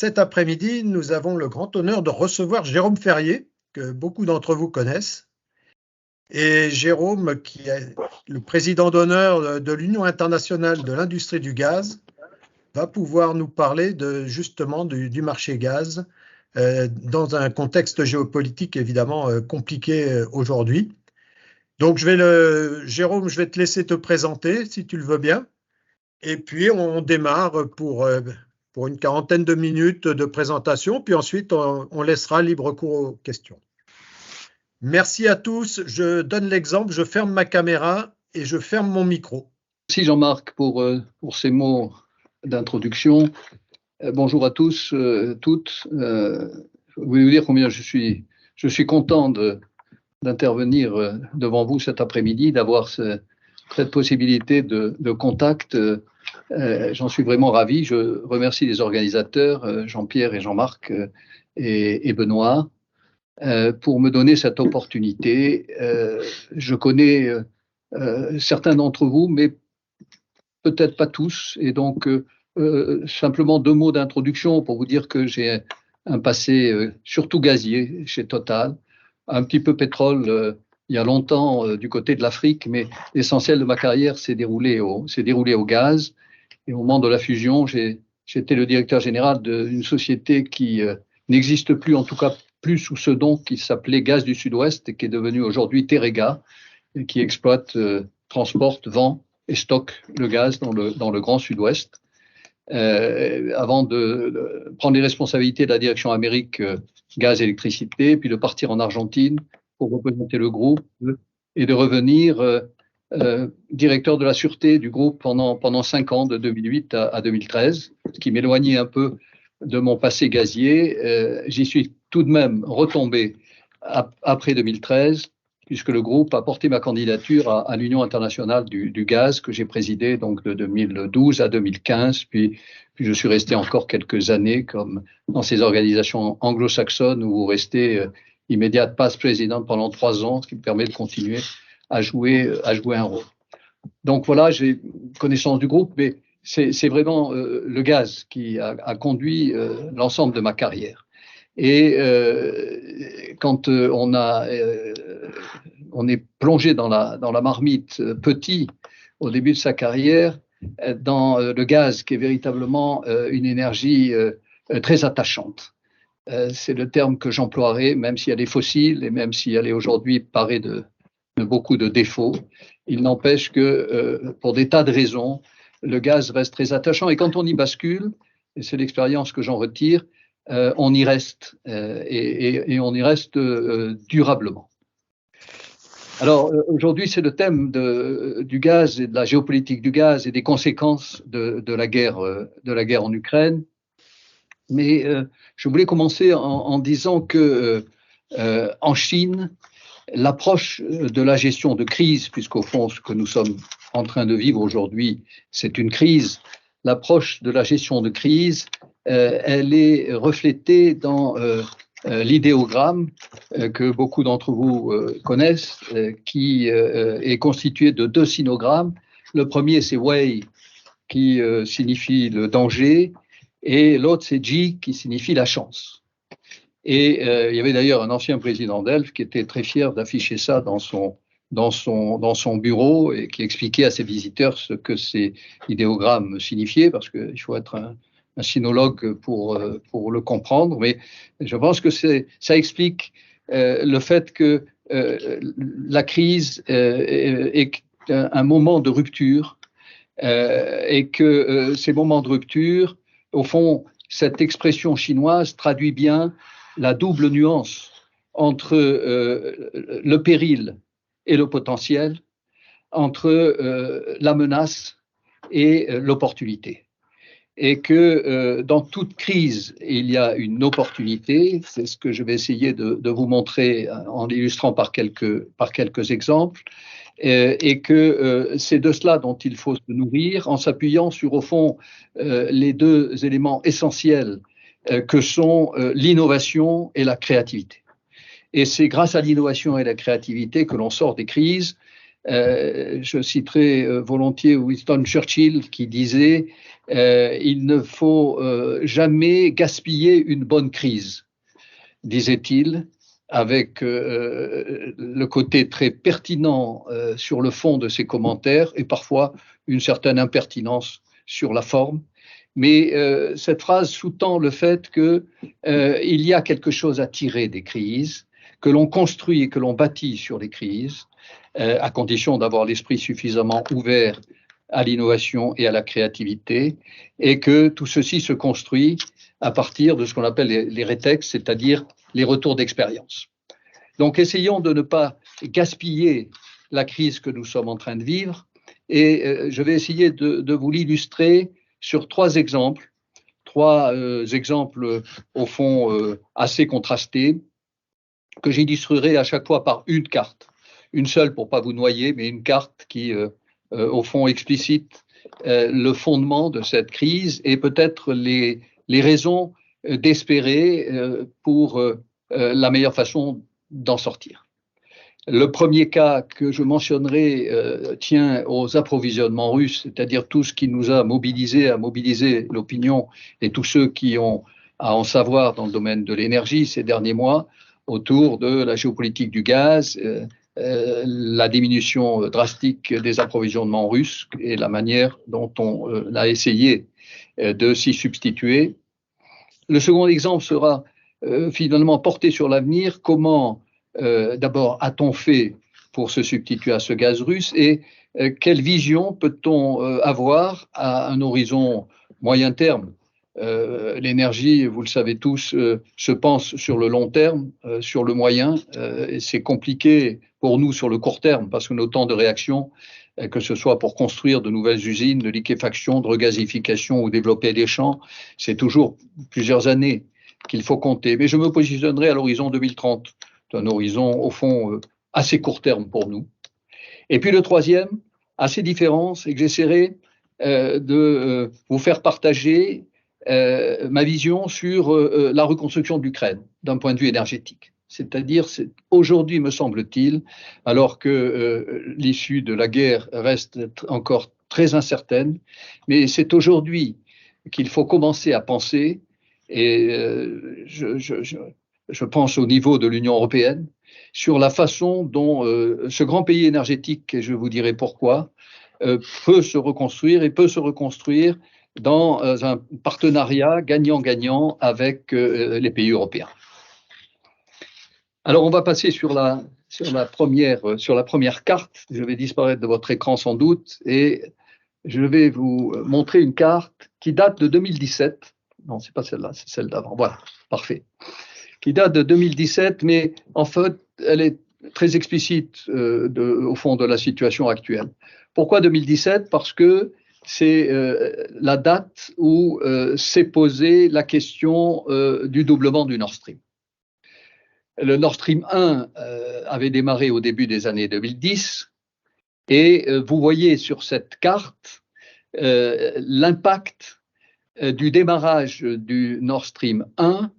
cet après-midi, nous avons le grand honneur de recevoir Jérôme Ferrier, que beaucoup d'entre vous connaissent. Et Jérôme, qui est le président d'honneur de l'Union internationale de l'industrie du gaz, va pouvoir nous parler justement du marché gaz dans un contexte géopolitique évidemment compliqué aujourd'hui. Donc, Jérôme, je vais te laisser te présenter, si tu le veux bien. Et puis, on démarre pour une quarantaine de minutes de présentation, puis ensuite, on laissera libre cours aux questions. Merci à tous. Je donne l'exemple, je ferme ma caméra et je ferme mon micro. Merci Jean-Marc pour ces mots d'introduction. Bonjour à tous, toutes. Je voulais vous dire combien je suis content d'intervenir devant vous cet après-midi, d'avoir cette possibilité de contact. J'en suis vraiment ravi. Je remercie les organisateurs, Jean-Pierre et Jean-Marc et Benoît, pour me donner cette opportunité. Je connais certains d'entre vous, mais peut-être pas tous. Et donc, simplement 2 mots d'introduction pour vous dire que j'ai un passé surtout gazier chez Total, un petit peu pétrole il y a longtemps du côté de l'Afrique, mais l'essentiel de ma carrière s'est déroulé au gaz. Et au moment de la fusion, j'étais le directeur général d'une société qui n'existe plus, en tout cas plus sous ce nom, qui s'appelait Gaz du Sud-Ouest et qui est devenue aujourd'hui Terega, et qui exploite, transporte, vend et stocke le gaz dans le Grand Sud-Ouest. Avant de prendre les responsabilités de la direction Amérique gaz électricité, puis de partir en Argentine pour représenter le groupe et de revenir directeur de la sûreté du groupe pendant 5 ans, de 2008 à 2013, ce qui m'éloignait un peu de mon passé gazier. J'y suis tout de même retombé après 2013, puisque le groupe a porté ma candidature à l'Union internationale du gaz, que j'ai présidée donc de 2012 à 2015, puis je suis resté encore quelques années comme dans ces organisations anglo-saxonnes où vous restez immédiat past président pendant 3 ans, ce qui me permet de continuer à jouer un rôle. Donc voilà, j'ai connaissance du groupe, mais c'est vraiment le gaz qui a conduit l'ensemble de ma carrière. Et quand on est plongé dans la marmite petit au début de sa carrière, dans le gaz qui est véritablement une énergie très attachante. C'est le terme que j'emploierai, même si elle est fossile et même si elle est aujourd'hui parée de beaucoup de défauts. Il n'empêche que pour des tas de raisons, le gaz reste très attachant. Et quand on y bascule, et c'est l'expérience que j'en retire, on y reste et on y reste durablement. Alors aujourd'hui, c'est le thème du gaz et de la géopolitique du gaz et des conséquences de la guerre en Ukraine. Mais je voulais commencer en disant que en Chine, l'approche de la gestion de crise, puisqu'au fond, ce que nous sommes en train de vivre aujourd'hui, c'est une crise. L'approche de la gestion de crise, elle est reflétée dans l'idéogramme que beaucoup d'entre vous connaissent, qui est constitué de 2 sinogrammes. Le premier, c'est Wei, qui signifie le danger, et l'autre, c'est Ji, qui signifie la chance. Et il y avait d'ailleurs un ancien président d'Elf qui était très fier d'afficher ça dans son bureau et qui expliquait à ses visiteurs ce que ces idéogrammes signifiaient, parce qu'il faut être un sinologue pour le comprendre. Mais je pense que ça explique le fait que la crise est un moment de rupture et que ces moments de rupture, au fond, cette expression chinoise traduit bien la double nuance entre le péril et le potentiel, entre la menace et l'opportunité. Et que dans toute crise, il y a une opportunité. C'est ce que je vais essayer de vous montrer en l'illustrant par quelques exemples. Et que c'est de cela dont il faut se nourrir en s'appuyant sur, au fond, les 2 éléments essentiels que sont l'innovation et la créativité. Et c'est grâce à l'innovation et la créativité que l'on sort des crises. Je citerai volontiers Winston Churchill qui disait il ne faut jamais gaspiller une bonne crise, disait-il, avec le côté très pertinent sur le fond de ses commentaires et parfois une certaine impertinence sur la forme. Mais cette phrase sous-tend le fait qu'il y a quelque chose à tirer des crises, que l'on construit et que l'on bâtit sur les crises, à condition d'avoir l'esprit suffisamment ouvert à l'innovation et à la créativité, et que tout ceci se construit à partir de ce qu'on appelle les rétex, c'est-à-dire les retours d'expérience. Donc essayons de ne pas gaspiller la crise que nous sommes en train de vivre, et je vais essayer de vous l'illustrer sur trois exemples au fond assez contrastés, que j'illustrerai à chaque fois par une carte. Une seule pour ne pas vous noyer, mais une carte qui, au fond, explicite le fondement de cette crise et peut-être les raisons d'espérer pour la meilleure façon d'en sortir. Le premier cas que je mentionnerai tient aux approvisionnements russes, c'est-à-dire tout ce qui nous a mobilisé l'opinion et tous ceux qui ont à en savoir dans le domaine de l'énergie ces derniers mois autour de la géopolitique du gaz, la diminution drastique des approvisionnements russes et la manière dont on a essayé de s'y substituer. Le second exemple sera finalement porté sur l'avenir. Comment d'abord a-t-on fait pour se substituer à ce gaz russe et quelle vision peut-on avoir à un horizon moyen terme? L'énergie, vous le savez tous, se pense sur le long terme, sur le moyen, et c'est compliqué pour nous sur le court terme parce que nos temps de réaction, que ce soit pour construire de nouvelles usines de liquéfaction, de regasification ou développer des champs, c'est toujours plusieurs années qu'il faut compter. Mais je me positionnerai à l'horizon 2030, un horizon au fond assez court terme pour nous. Et puis le troisième, assez différent, c'est que j'essaierai de vous faire partager ma vision sur la reconstruction de l'Ukraine d'un point de vue énergétique. C'est-à-dire, aujourd'hui, me semble-t-il, alors que l'issue de la guerre reste encore très incertaine, mais c'est aujourd'hui qu'il faut commencer à penser, et je pense au niveau de l'Union européenne, sur la façon dont ce grand pays énergétique, et je vous dirai pourquoi, peut se reconstruire et peut se reconstruire dans un partenariat gagnant-gagnant avec les pays européens. Alors, on va passer sur la première carte. Je vais disparaître de votre écran sans doute et je vais vous montrer une carte qui date de 2017. Non, c'est pas celle-là, c'est celle d'avant. Voilà, parfait. Qui date de 2017, mais en fait, elle est très explicite au fond de la situation actuelle. Pourquoi 2017? Parce que c'est la date où s'est posée la question du doublement du Nord Stream. Le Nord Stream 1 avait démarré au début des années 2010 et vous voyez sur cette carte l'impact du démarrage du Nord Stream 1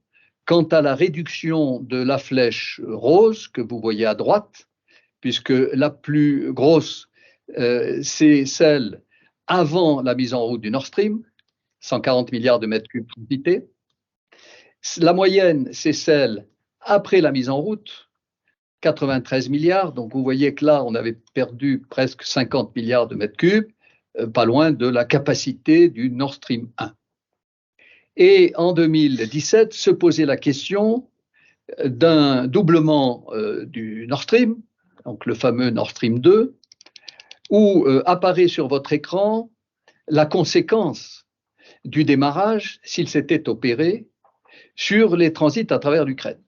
quant à la réduction de la flèche rose que vous voyez à droite, puisque la plus grosse, c'est celle avant la mise en route du Nord Stream, 140 milliards de mètres cubes quantité. La moyenne, c'est celle après la mise en route, 93 milliards. Donc vous voyez que là, on avait perdu presque 50 milliards de mètres cubes, pas loin de la capacité du Nord Stream 1. Et en 2017, se posait la question d'un doublement du Nord Stream, donc le fameux Nord Stream 2, où apparaît sur votre écran la conséquence du démarrage, s'il s'était opéré, sur les transits à travers l'Ukraine.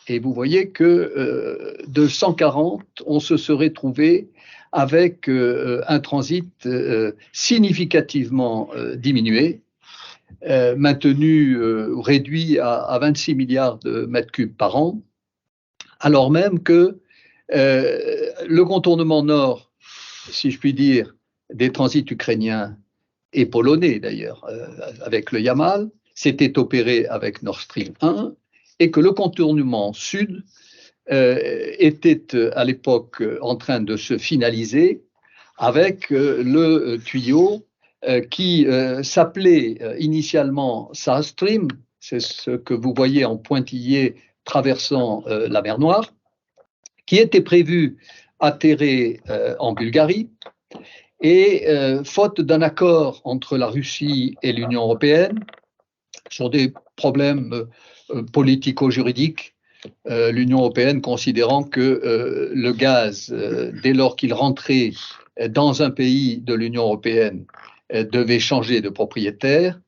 Et vous voyez que de 140, on se serait trouvé avec un transit significativement diminué, maintenu, réduit à 26 milliards de mètres cubes par an, alors même que le contournement nord, si je puis dire, des transits ukrainiens et polonais d'ailleurs, avec le Yamal, s'était opéré avec Nord Stream 1 et que le contournement sud était à l'époque en train de se finaliser avec le tuyau qui s'appelait initialement South Stream, c'est ce que vous voyez en pointillé traversant la mer Noire, qui était prévu atterrer en Bulgarie. Et faute d'un accord entre la Russie et l'Union européenne, sur des problèmes politico-juridiques, l'Union européenne considérant que le gaz, dès lors qu'il rentrait dans un pays de l'Union européenne, devait changer de propriétaire,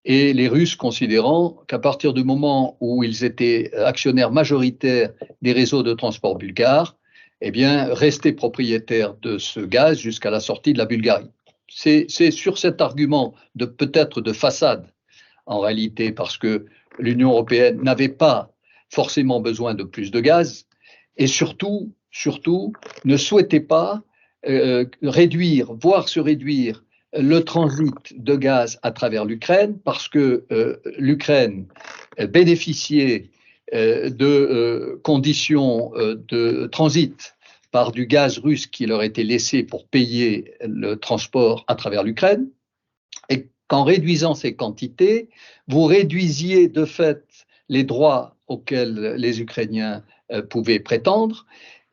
et les Russes considérant qu'à partir du moment où ils étaient actionnaires majoritaires des réseaux de transport bulgares, eh bien, rester propriétaires de ce gaz jusqu'à la sortie de la Bulgarie. C'est sur cet argument de peut-être de façade, en réalité, parce que l'Union européenne n'avait pas forcément besoin de plus de gaz, et surtout ne souhaitait pas réduire, voire se réduire le transit de gaz à travers l'Ukraine, parce que l'Ukraine bénéficiait de conditions de transit par du gaz russe qui leur était laissé pour payer le transport à travers l'Ukraine, et qu'en réduisant ces quantités, vous réduisiez de fait les droits auxquels les Ukrainiens pouvaient prétendre,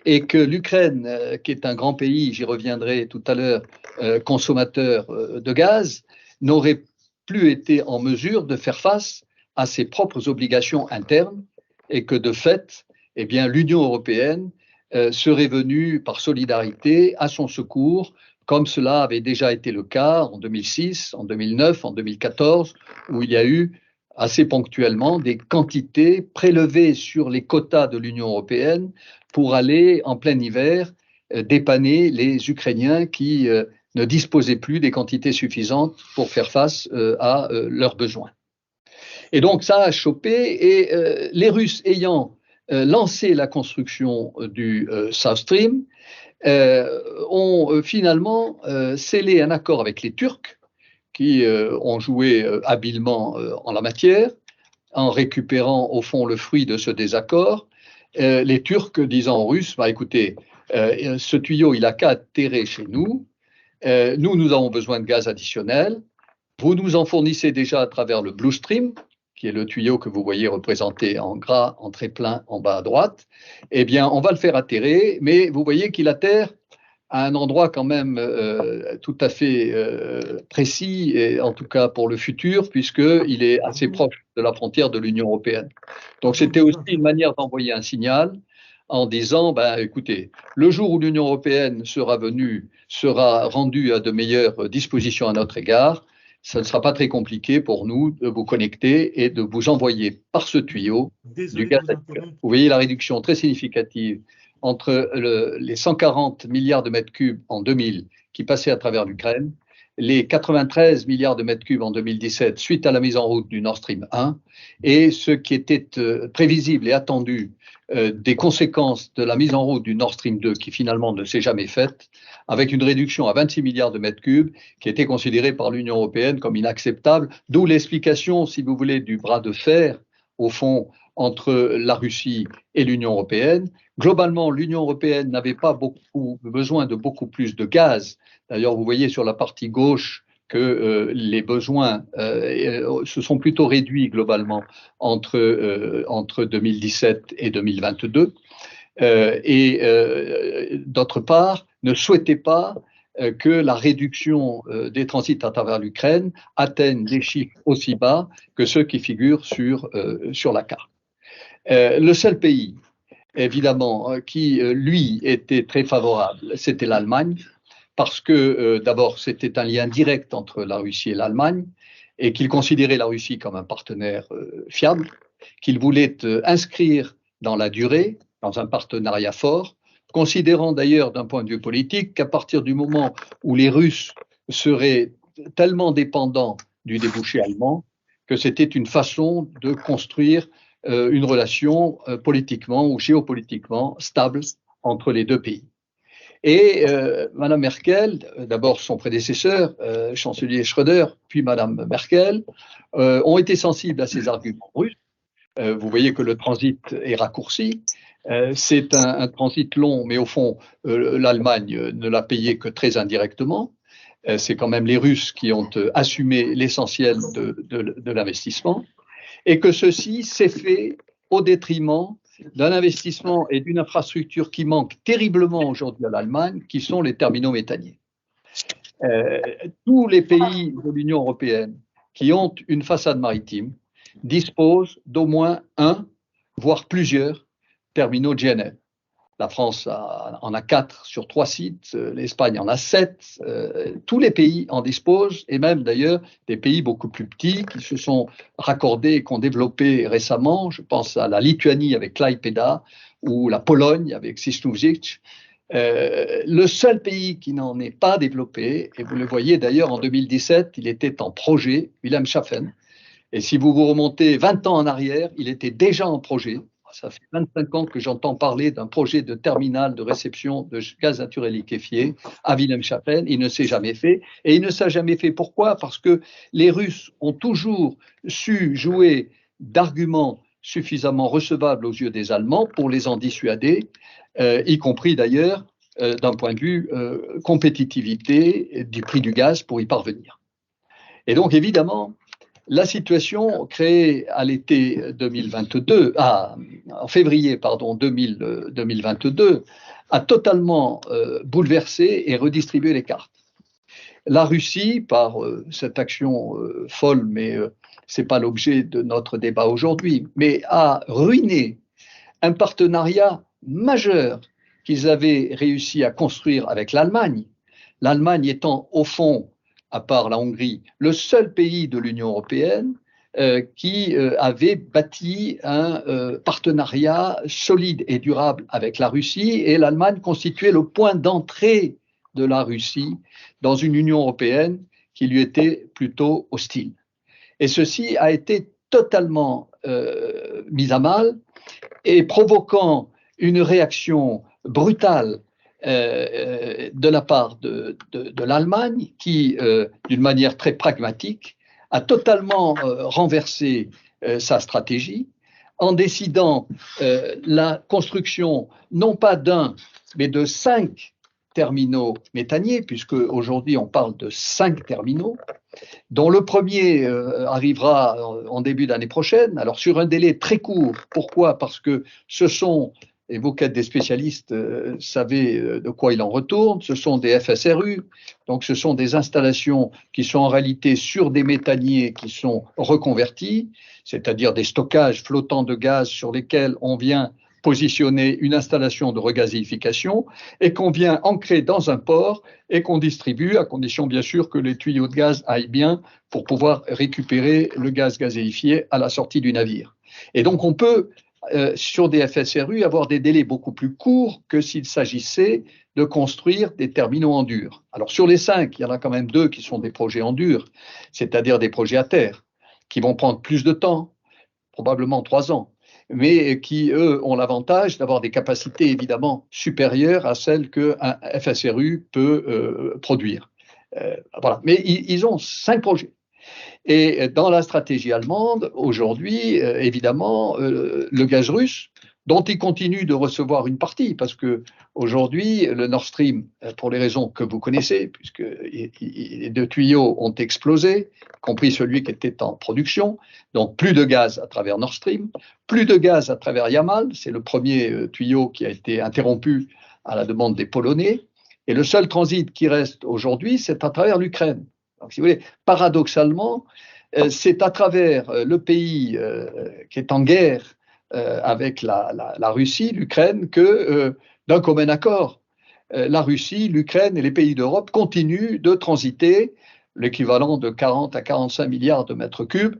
et que l'Ukraine, qui est un grand pays, j'y reviendrai tout à l'heure, consommateur de gaz, n'aurait plus été en mesure de faire face à ses propres obligations internes, et que de fait, eh bien, l'Union européenne serait venue par solidarité à son secours, comme cela avait déjà été le cas en 2006, en 2009, en 2014, où il y a eu assez ponctuellement des quantités prélevées sur les quotas de l'Union européenne pour aller en plein hiver dépanner les Ukrainiens qui ne disposaient plus des quantités suffisantes pour faire face à leurs besoins. Et donc ça a chopé, et les Russes ayant lancé la construction du South Stream ont finalement scellé un accord avec les Turcs qui ont joué habilement en la matière, en récupérant au fond le fruit de ce désaccord. Les Turcs disant aux Russes, bah, écoutez, ce tuyau, il n'a qu'à atterrir chez nous. Nous avons besoin de gaz additionnel. Vous nous en fournissez déjà à travers le Blue Stream, qui est le tuyau que vous voyez représenté en gras, en très plein, en bas à droite. Eh bien, on va le faire atterrir, mais vous voyez qu'il atterre à un endroit quand même tout à fait précis, et en tout cas pour le futur, puisqu'il est assez proche de la frontière de l'Union européenne. Donc c'était aussi une manière d'envoyer un signal en disant, ben, écoutez, le jour où l'Union européenne sera rendue à de meilleures dispositions à notre égard, ça ne sera pas très compliqué pour nous de vous connecter et de vous envoyer par ce tuyau du gaz naturel. Vous voyez la réduction très significative entre les 140 milliards de mètres cubes en 2000 qui passaient à travers l'Ukraine, les 93 milliards de mètres cubes en 2017 suite à la mise en route du Nord Stream 1, et ce qui était prévisible et attendu des conséquences de la mise en route du Nord Stream 2 qui finalement ne s'est jamais faite, avec une réduction à 26 milliards de mètres cubes qui était considérée par l'Union européenne comme inacceptable, d'où l'explication, si vous voulez, du bras de fer, au fond, entre la Russie et l'Union européenne. Globalement, l'Union européenne n'avait pas besoin de beaucoup plus de gaz. D'ailleurs, vous voyez sur la partie gauche que les besoins se sont plutôt réduits globalement entre 2017 et 2022. D'autre part, ne souhaitait pas que la réduction des transits à travers l'Ukraine atteigne des chiffres aussi bas que ceux qui figurent sur la carte. Le seul pays, évidemment, qui, lui, était très favorable, c'était l'Allemagne, parce que, d'abord, c'était un lien direct entre la Russie et l'Allemagne, et qu'il considérait la Russie comme un partenaire fiable, qu'il voulait inscrire dans la durée, dans un partenariat fort, considérant d'ailleurs d'un point de vue politique qu'à partir du moment où les Russes seraient tellement dépendants du débouché allemand, que c'était une façon de construire une relation politiquement ou géopolitiquement stable entre les deux pays. Et Mme Merkel, d'abord son prédécesseur, chancelier Schröder, puis Mme Merkel, ont été sensibles à ces arguments russes. Vous voyez que le transit est raccourci. C'est un transit long, mais au fond, l'Allemagne ne l'a payé que très indirectement. C'est quand même les Russes qui ont assumé l'essentiel de l'investissement, et que ceci s'est fait au détriment d'un investissement et d'une infrastructure qui manque terriblement aujourd'hui à l'Allemagne, qui sont les terminaux méthaniers. Tous les pays de l'Union européenne qui ont une façade maritime disposent d'au moins un, voire plusieurs terminaux GNL. La France en a 4 sur 3 sites, l'Espagne en a 7, tous les pays en disposent, et même d'ailleurs des pays beaucoup plus petits qui se sont raccordés et qui ont développé récemment. Je pense à la Lituanie avec Klaipėda ou la Pologne avec Sysnuvšić. Le seul pays qui n'en est pas développé, et vous le voyez d'ailleurs en 2017, il était en projet, Wilhelmshaven, et si vous vous remontez 20 ans en arrière, il était déjà en projet. Ça fait 25 ans que j'entends parler d'un projet de terminal de réception de gaz naturel liquéfié à Wilhelmshaven. Il ne s'est jamais fait. Et il ne s'est jamais fait pourquoi? Parce que les Russes ont toujours su jouer d'arguments suffisamment recevables aux yeux des Allemands pour les en dissuader, y compris d'ailleurs d'un point de vue compétitivité du prix du gaz pour y parvenir. Et donc évidemment, la situation créée à l'été 2022, en février 2022, a totalement bouleversé et redistribué les cartes. La Russie, par cette action folle, mais ce n'est pas l'objet de notre débat aujourd'hui, mais a ruiné un partenariat majeur qu'ils avaient réussi à construire avec l'Allemagne. L'Allemagne étant au fond, à part la Hongrie, le seul pays de l'Union européenne qui avait bâti un partenariat solide et durable avec la Russie, et l'Allemagne constituait le point d'entrée de la Russie dans une Union européenne qui lui était plutôt hostile. Et ceci a été totalement mis à mal, et provoquant une réaction brutale de la part de l'Allemagne qui, d'une manière très pragmatique, a totalement renversé sa stratégie en décidant la construction non pas d'un, mais de 5 terminaux méthaniers, puisque aujourd'hui on parle de 5 terminaux, dont le premier arrivera en début d'année prochaine, alors sur un délai très court. Pourquoi? Parce que ce sont, et vous qui êtes des spécialistes savez de quoi il en retourne, ce sont des FSRU, donc ce sont des installations qui sont en réalité sur des méthaniers qui sont reconvertis, c'est-à-dire des stockages flottants de gaz sur lesquels on vient positionner une installation de regazéification et qu'on vient ancrer dans un port et qu'on distribue, à condition bien sûr que les tuyaux de gaz aillent bien pour pouvoir récupérer le gaz gazéifié à la sortie du navire. Et donc on peut, sur des FSRU, avoir des délais beaucoup plus courts que s'il s'agissait de construire des terminaux en dur. Alors sur les 5, il y en a quand même 2 qui sont des projets en dur, c'est-à-dire des projets à terre, qui vont prendre plus de temps, probablement 3 ans, mais qui, eux, ont l'avantage d'avoir des capacités évidemment supérieures à celles qu'un FSRU peut produire. Voilà. Mais ils ont 5 projets. Et dans la stratégie allemande, aujourd'hui, évidemment, le gaz russe, dont ils continuent de recevoir une partie, parce que aujourd'hui, le Nord Stream, pour les raisons que vous connaissez, puisque les 2 tuyaux ont explosé, y compris celui qui était en production, donc plus de gaz à travers Nord Stream, plus de gaz à travers Yamal, c'est le premier tuyau qui a été interrompu à la demande des Polonais, et le seul transit qui reste aujourd'hui, c'est à travers l'Ukraine. Donc, si vous voulez, paradoxalement, c'est à travers le pays qui est en guerre avec la Russie, l'Ukraine, que d'un commun accord, la Russie, l'Ukraine et les pays d'Europe continuent de transiter l'équivalent de 40 à 45 milliards de mètres cubes,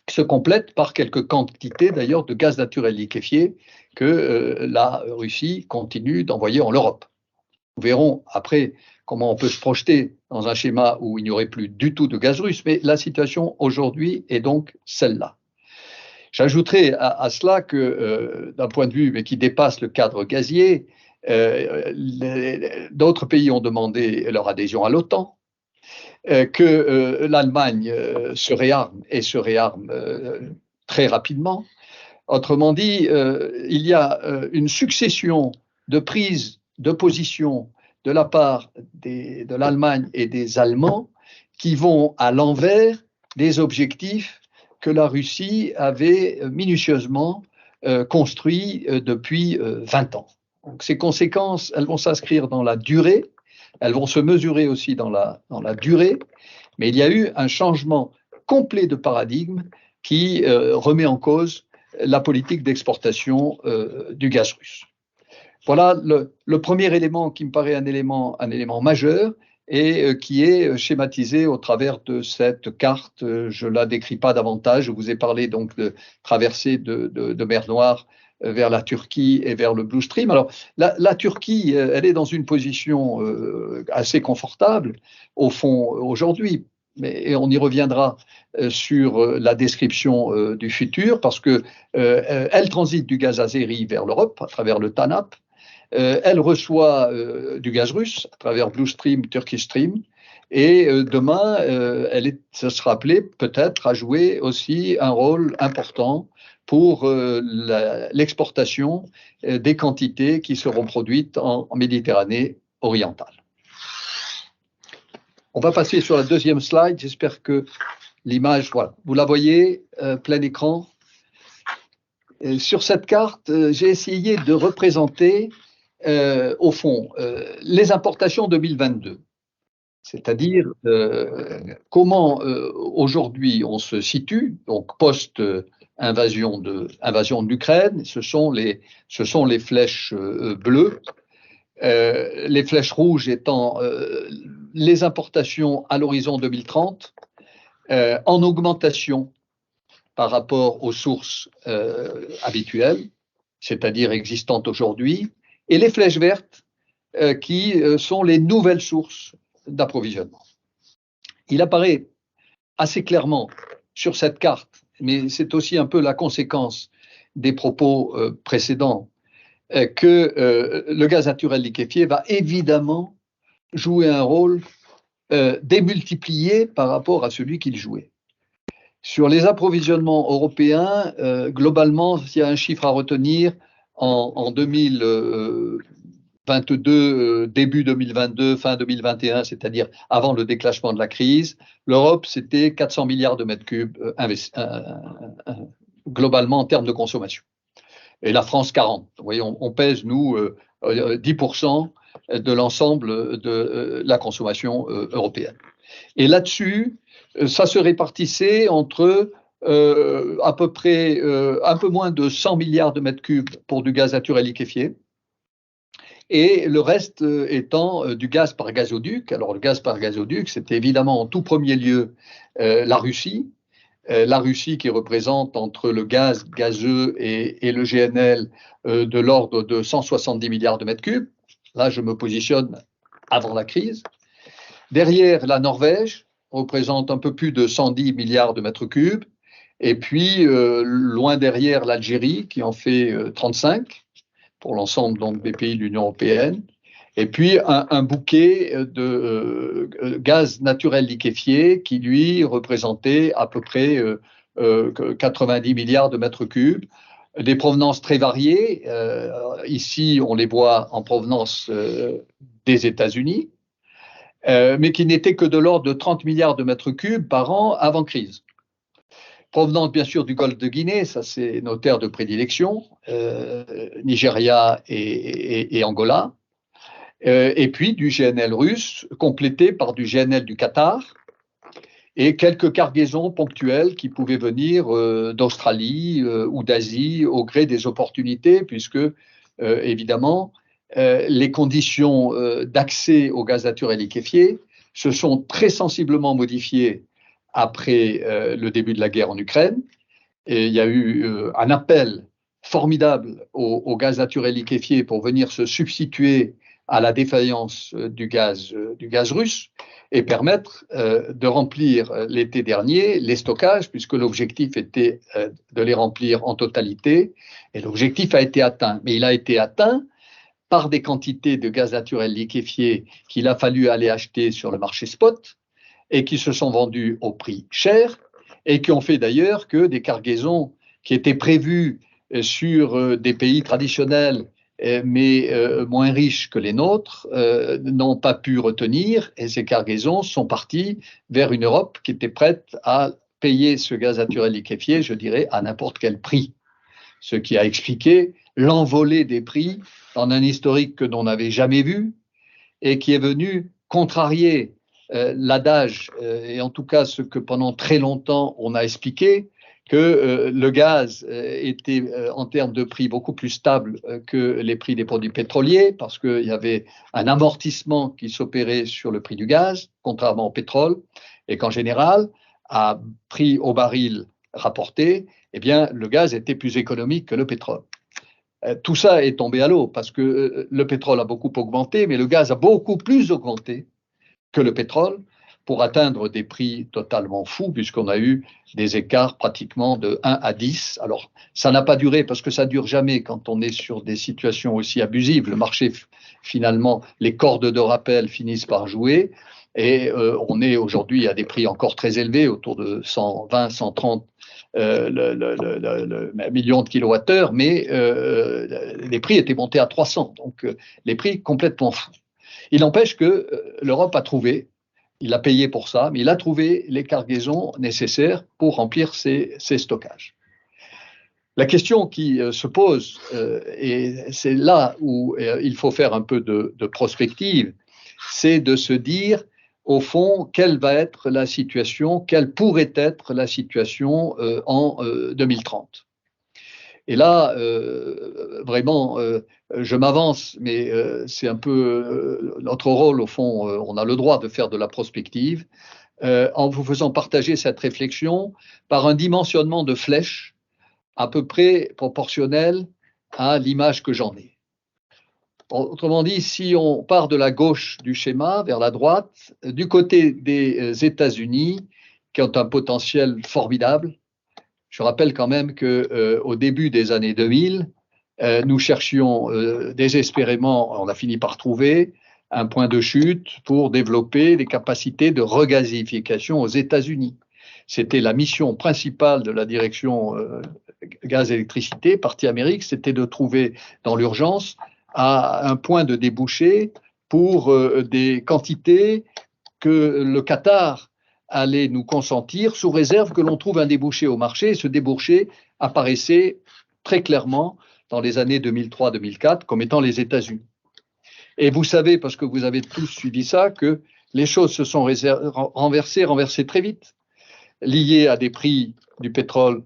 qui se complètent par quelques quantités d'ailleurs de gaz naturel liquéfié que la Russie continue d'envoyer en Europe. Nous verrons après comment on peut se projeter dans un schéma où il n'y aurait plus du tout de gaz russe, mais la situation aujourd'hui est donc celle-là. J'ajouterai à cela que, d'un point de vue mais qui dépasse le cadre gazier, d'autres pays ont demandé leur adhésion à l'OTAN, que l'Allemagne se réarme et se réarme très rapidement. Autrement dit, il y a une succession de prises de position de la part de l'Allemagne et des Allemands qui vont à l'envers des objectifs que la Russie avait minutieusement construits depuis 20 ans. Donc, ces conséquences, elles vont s'inscrire dans la durée, elles vont se mesurer aussi dans la durée, mais il y a eu un changement complet de paradigme qui remet en cause la politique d'exportation du gaz russe. Voilà le premier élément qui me paraît un élément majeur et qui est schématisé au travers de cette carte. Je ne la décris pas davantage. Je vous ai parlé donc de traversée de mer Noire vers la Turquie et vers le Blue Stream. Alors, la Turquie, elle est dans une position assez confortable, au fond, aujourd'hui. Mais on y reviendra sur la description du futur, parce qu'elle transite du gaz azéri vers l'Europe à travers le TANAP. Elle reçoit du gaz russe à travers Blue Stream, Turkish Stream. Et demain, elle sera appelée peut-être à jouer aussi un rôle important pour l'exportation des quantités qui seront produites en Méditerranée orientale. On va passer sur la deuxième slide. J'espère que l'image, voilà, vous la voyez, plein écran. Sur cette carte, j'ai essayé de représenter, au fond, les importations 2022. C'est-à-dire comment aujourd'hui on se situe, donc post-invasion de l'Ukraine. Ce sont les flèches bleues. Les flèches rouges étant les importations à l'horizon 2030 en augmentation par rapport aux sources habituelles, c'est-à-dire existantes aujourd'hui, et les flèches vertes qui sont les nouvelles sources d'approvisionnement. Il apparaît assez clairement sur cette carte, mais c'est aussi un peu la conséquence des propos précédents, que le gaz naturel liquéfié va évidemment jouer un rôle démultiplié par rapport à celui qu'il jouait. Sur les approvisionnements européens, globalement, s'il y a un chiffre à retenir, en 2022, début 2022, fin 2021, c'est-à-dire avant le déclenchement de la crise, l'Europe, c'était 400 milliards de mètres cubes globalement en termes de consommation. Et la France, 40. Vous voyez, on pèse, nous, 10% de l'ensemble de la consommation européenne. Et là-dessus, ça se répartissait entre à peu près un peu moins de 100 milliards de mètres cubes pour du gaz naturel liquéfié, et le reste étant du gaz par gazoduc. Alors le gaz par gazoduc, c'était évidemment en tout premier lieu la Russie qui représente entre le gaz gazeux et le GNL de l'ordre de 170 milliards de mètres cubes. Là, je me positionne avant la crise. Derrière, la Norvège représente un peu plus de 110 milliards de mètres cubes. Et puis, loin derrière, l'Algérie, qui en fait 35 pour l'ensemble donc, des pays de l'Union européenne. Et puis, un bouquet de gaz naturel liquéfié qui, lui, représentait à peu près 90 milliards de mètres cubes. Des provenances très variées. Ici, on les voit en provenance des États-Unis, mais qui n'étaient que de l'ordre de 30 milliards de mètres cubes par an avant crise. Provenance bien sûr du Golfe de Guinée, ça c'est nos terres de prédilection, Nigeria et Angola, et puis du GNL russe, complété par du GNL du Qatar, et quelques cargaisons ponctuelles qui pouvaient venir d'Australie ou d'Asie au gré des opportunités, puisque évidemment les conditions d'accès au gaz naturel liquéfié se sont très sensiblement modifiées après le début de la guerre en Ukraine. Et il y a eu un appel formidable au gaz naturel liquéfié pour venir se substituer à la défaillance du gaz russe et permettre de remplir l'été dernier les stockages, puisque l'objectif était de les remplir en totalité. Et l'objectif a été atteint. Mais il a été atteint par des quantités de gaz naturel liquéfié qu'il a fallu aller acheter sur le marché spot et qui se sont vendus au prix cher et qui ont fait d'ailleurs que des cargaisons qui étaient prévues sur des pays traditionnels mais moins riches que les nôtres, n'ont pas pu retenir et ces cargaisons sont parties vers une Europe qui était prête à payer ce gaz naturel liquéfié, je dirais, à n'importe quel prix. Ce qui a expliqué l'envolée des prix dans un historique que l'on n'avait jamais vu et qui est venu contrarier l'adage, et en tout cas ce que pendant très longtemps on a expliqué, que le gaz était en termes de prix beaucoup plus stable que les prix des produits pétroliers, parce qu'il y avait un amortissement qui s'opérait sur le prix du gaz, contrairement au pétrole, et qu'en général, à prix au baril rapporté, eh bien, le gaz était plus économique que le pétrole. Tout ça est tombé à l'eau, parce que le pétrole a beaucoup augmenté, mais le gaz a beaucoup plus augmenté que le pétrole, pour atteindre des prix totalement fous, puisqu'on a eu des écarts pratiquement de 1 à 10. Alors, ça n'a pas duré, parce que ça ne dure jamais quand on est sur des situations aussi abusives. Le marché, finalement, les cordes de rappel finissent par jouer, et on est aujourd'hui à des prix encore très élevés, autour de 120, 130 millions de kilowattheures, mais les prix étaient montés à 300, donc les prix complètement fous. Il n'empêche que l'Europe a trouvé, il a payé pour ça, mais il a trouvé les cargaisons nécessaires pour remplir ses stockages. La question qui se pose, et c'est là où il faut faire un peu de prospective, c'est de se dire, au fond, quelle va être la situation, quelle pourrait être la situation en 2030. Et là, vraiment, je m'avance, mais c'est un peu notre rôle, au fond, on a le droit de faire de la prospective, en vous faisant partager cette réflexion par un dimensionnement de flèche à peu près proportionnel à l'image que j'en ai. Autrement dit, si on part de la gauche du schéma vers la droite, du côté des États-Unis, qui ont un potentiel formidable, je rappelle quand même qu'au début des années 2000, nous cherchions désespérément, on a fini par trouver un point de chute pour développer les capacités de regasification aux États-Unis. C'était la mission principale de la direction gaz-électricité, partie Amérique, c'était de trouver dans l'urgence un point de débouché pour des quantités que le Qatar allait nous consentir sous réserve que l'on trouve un débouché au marché. Et ce débouché apparaissait très clairement dans les années 2003-2004 comme étant les États-Unis. Et vous savez, parce que vous avez tous suivi ça, que les choses se sont renversées très vite, liées à des prix du pétrole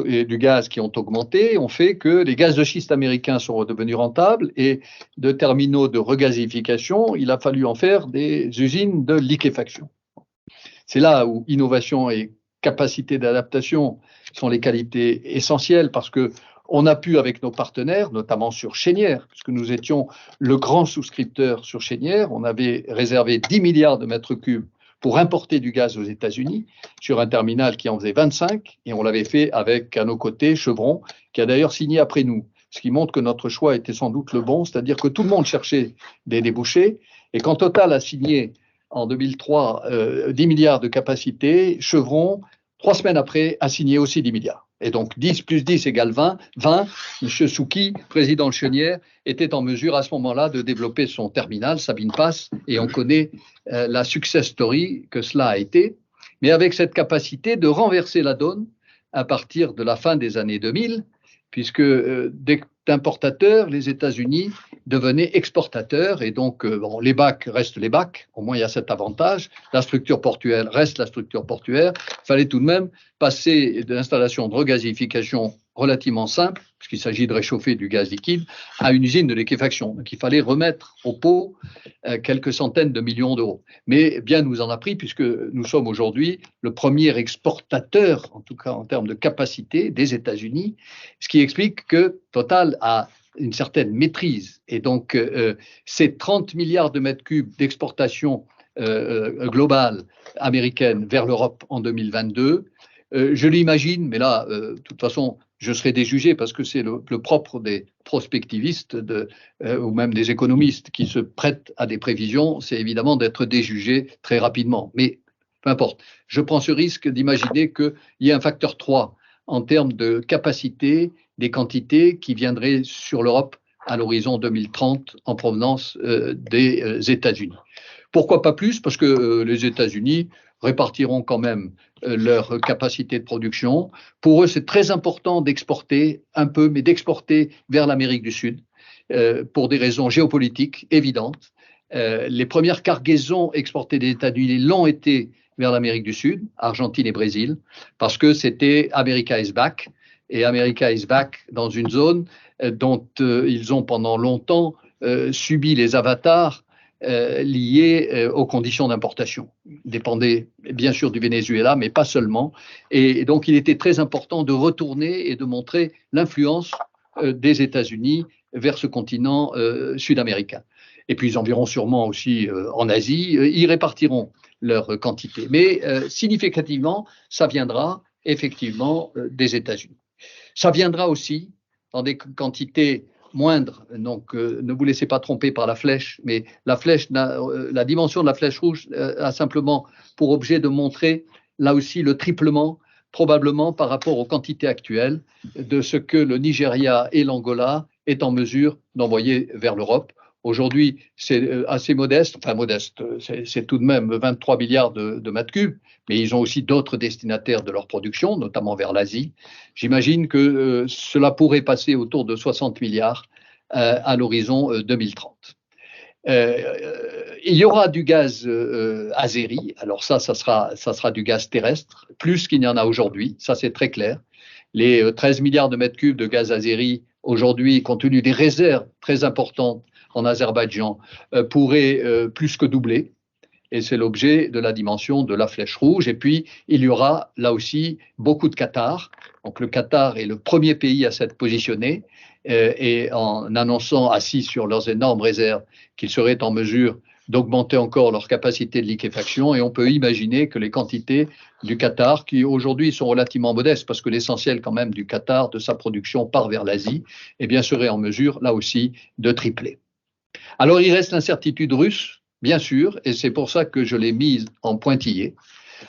et du gaz qui ont augmenté, ont fait que les gaz de schiste américains sont redevenus rentables et de terminaux de regasification, il a fallu en faire des usines de liquéfaction. C'est là où innovation et capacité d'adaptation sont les qualités essentielles, parce qu'on a pu, avec nos partenaires, notamment sur Cheniere, puisque nous étions le grand souscripteur sur Cheniere, on avait réservé 10 milliards de mètres cubes pour importer du gaz aux États-Unis sur un terminal qui en faisait 25, et on l'avait fait avec à nos côtés Chevron, qui a d'ailleurs signé après nous, ce qui montre que notre choix était sans doute le bon, c'est-à-dire que tout le monde cherchait des débouchés, et quand Total a signé en 2003 10 milliards de capacité, Chevron, 3 semaines après, a signé aussi 10 milliards. Et donc 10 plus 10 égale 20. 20, M. Souki, président de Cheniere, était en mesure à ce moment-là de développer son terminal, Sabine Pass, et on connaît la success story que cela a été, mais avec cette capacité de renverser la donne à partir de la fin des années 2000, puisque d'importateurs, les États-Unis devenaient exportateurs, et donc bon, les bacs restent les bacs, au moins il y a cet avantage, la structure portuaire reste la structure portuaire, il fallait tout de même passer de l'installation de regasification relativement simple, puisqu'il s'agit de réchauffer du gaz liquide, à une usine de liquéfaction. Donc il fallait remettre au pot quelques centaines de millions d'euros. Mais bien nous en a pris, puisque nous sommes aujourd'hui le premier exportateur, en tout cas en termes de capacité, des États-Unis, ce qui explique que Total a une certaine maîtrise. Et donc ces 30 milliards de mètres cubes d'exportation globale américaine vers l'Europe en 2022, je l'imagine, mais là, de toute façon, je serai déjugé parce que c'est le propre des prospectivistes ou même des économistes qui se prêtent à des prévisions, c'est évidemment d'être déjugé très rapidement. Mais peu importe, je prends ce risque d'imaginer qu'il y a un facteur 3 en termes de capacité des quantités qui viendraient sur l'Europe à l'horizon 2030 en provenance des États-Unis. Pourquoi pas plus? Parce que les États-Unis répartiront quand même leur capacité de production. Pour eux, c'est très important d'exporter un peu, mais d'exporter vers l'Amérique du Sud pour des raisons géopolitiques évidentes. Les premières cargaisons exportées des États-Unis l'ont été vers l'Amérique du Sud, Argentine et Brésil, parce que c'était America is back. Et America is back dans une zone dont ils ont pendant longtemps subi les avatars liés aux conditions d'importation. Dépendait bien sûr du Venezuela, mais pas seulement. Et donc, il était très important de retourner et de montrer l'influence des États-Unis vers ce continent sud-américain. Et puis, ils en verront sûrement aussi en Asie. Ils répartiront leur quantité. Mais significativement, ça viendra effectivement des États-Unis. Ça viendra aussi dans des quantités moindres. Donc, ne vous laissez pas tromper par la flèche, mais la dimension de la flèche rouge a simplement pour objet de montrer là aussi le triplement, probablement par rapport aux quantités actuelles, de ce que le Nigeria et l'Angola est en mesure d'envoyer vers l'Europe. Aujourd'hui, c'est assez modeste, enfin modeste, c'est tout de même 23 milliards de mètres cubes, mais ils ont aussi d'autres destinataires de leur production, notamment vers l'Asie. J'imagine que cela pourrait passer autour de 60 milliards à l'horizon 2030. Il y aura du gaz azéri, alors ça sera du gaz terrestre, plus qu'il n'y en a aujourd'hui, ça c'est très clair. Les 13 milliards de mètres cubes de gaz azéri aujourd'hui, compte tenu des réserves très importantes en Azerbaïdjan, pourraient plus que doubler. Et c'est l'objet de la dimension de la flèche rouge. Et puis, il y aura là aussi beaucoup de Qatar. Donc, le Qatar est le premier pays à s'être positionné et en annonçant, assis sur leurs énormes réserves, qu'ils seraient en mesure d'augmenter encore leur capacité de liquéfaction. Et on peut imaginer que les quantités du Qatar, qui aujourd'hui sont relativement modestes, parce que l'essentiel quand même du Qatar, de sa production, part vers l'Asie, eh bien, seraient en mesure, là aussi, de tripler. Alors, il reste l'incertitude russe, bien sûr, et c'est pour ça que je l'ai mise en pointillé,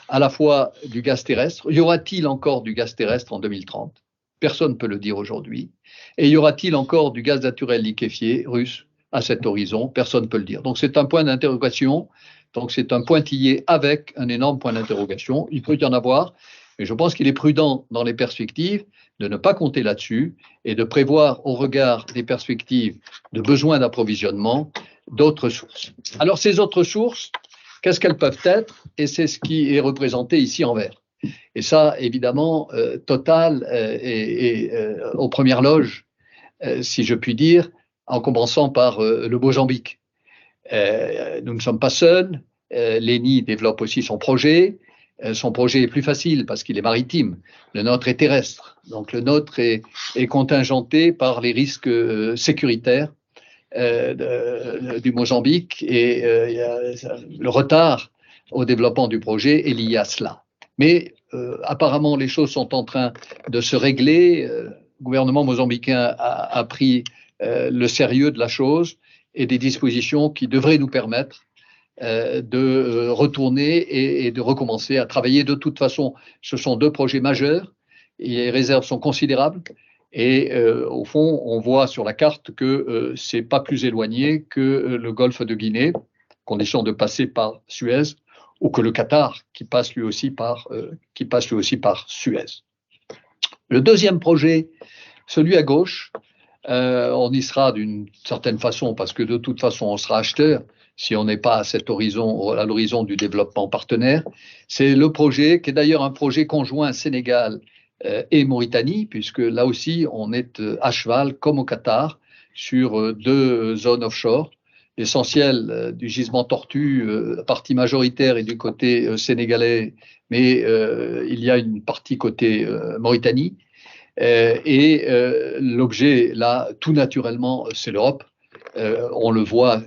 à la fois du gaz terrestre. Y aura-t-il encore du gaz terrestre en 2030? Personne ne peut le dire aujourd'hui. Et y aura-t-il encore du gaz naturel liquéfié russe à cet horizon? Personne ne peut le dire. Donc, c'est un point d'interrogation. Donc, c'est un pointillé avec un énorme point d'interrogation. Il peut y en avoir, mais je pense qu'il est prudent dans les perspectives de ne pas compter là-dessus et de prévoir au regard des perspectives de besoins d'approvisionnement d'autres sources. Alors ces autres sources, qu'est-ce qu'elles peuvent être? Et c'est ce qui est représenté ici en vert. Et ça, évidemment, Total est aux premières loges, si je puis dire, en commençant par le Mozambique. Nous ne sommes pas seuls. L'ENI développe aussi son projet. Son projet est plus facile parce qu'il est maritime. Le nôtre est terrestre. Donc le nôtre est contingenté par les risques sécuritaires du Mozambique et le retard au développement du projet est lié à cela. Mais apparemment, les choses sont en train de se régler. Le gouvernement mozambicain a pris le sérieux de la chose et des dispositions qui devraient nous permettre de retourner et de recommencer à travailler. De toute façon, ce sont deux projets majeurs et les réserves sont considérables. Et au fond, on voit sur la carte que c'est pas plus éloigné que le golfe de Guinée, condition de passer par Suez, ou que le Qatar, qui passe lui aussi par Suez. Le deuxième projet, celui à gauche, on y sera d'une certaine façon, parce que de toute façon, on sera acheteur si on n'est pas à cet horizon, à l'horizon du développement partenaire. C'est le projet, qui est d'ailleurs un projet conjoint Sénégal et Mauritanie, puisque là aussi, on est à cheval, comme au Qatar, sur deux zones offshore. L'essentiel du gisement Tortue, partie majoritaire est du côté sénégalais, mais il y a une partie côté Mauritanie. Et l'objet, là, tout naturellement, c'est l'Europe. On le voit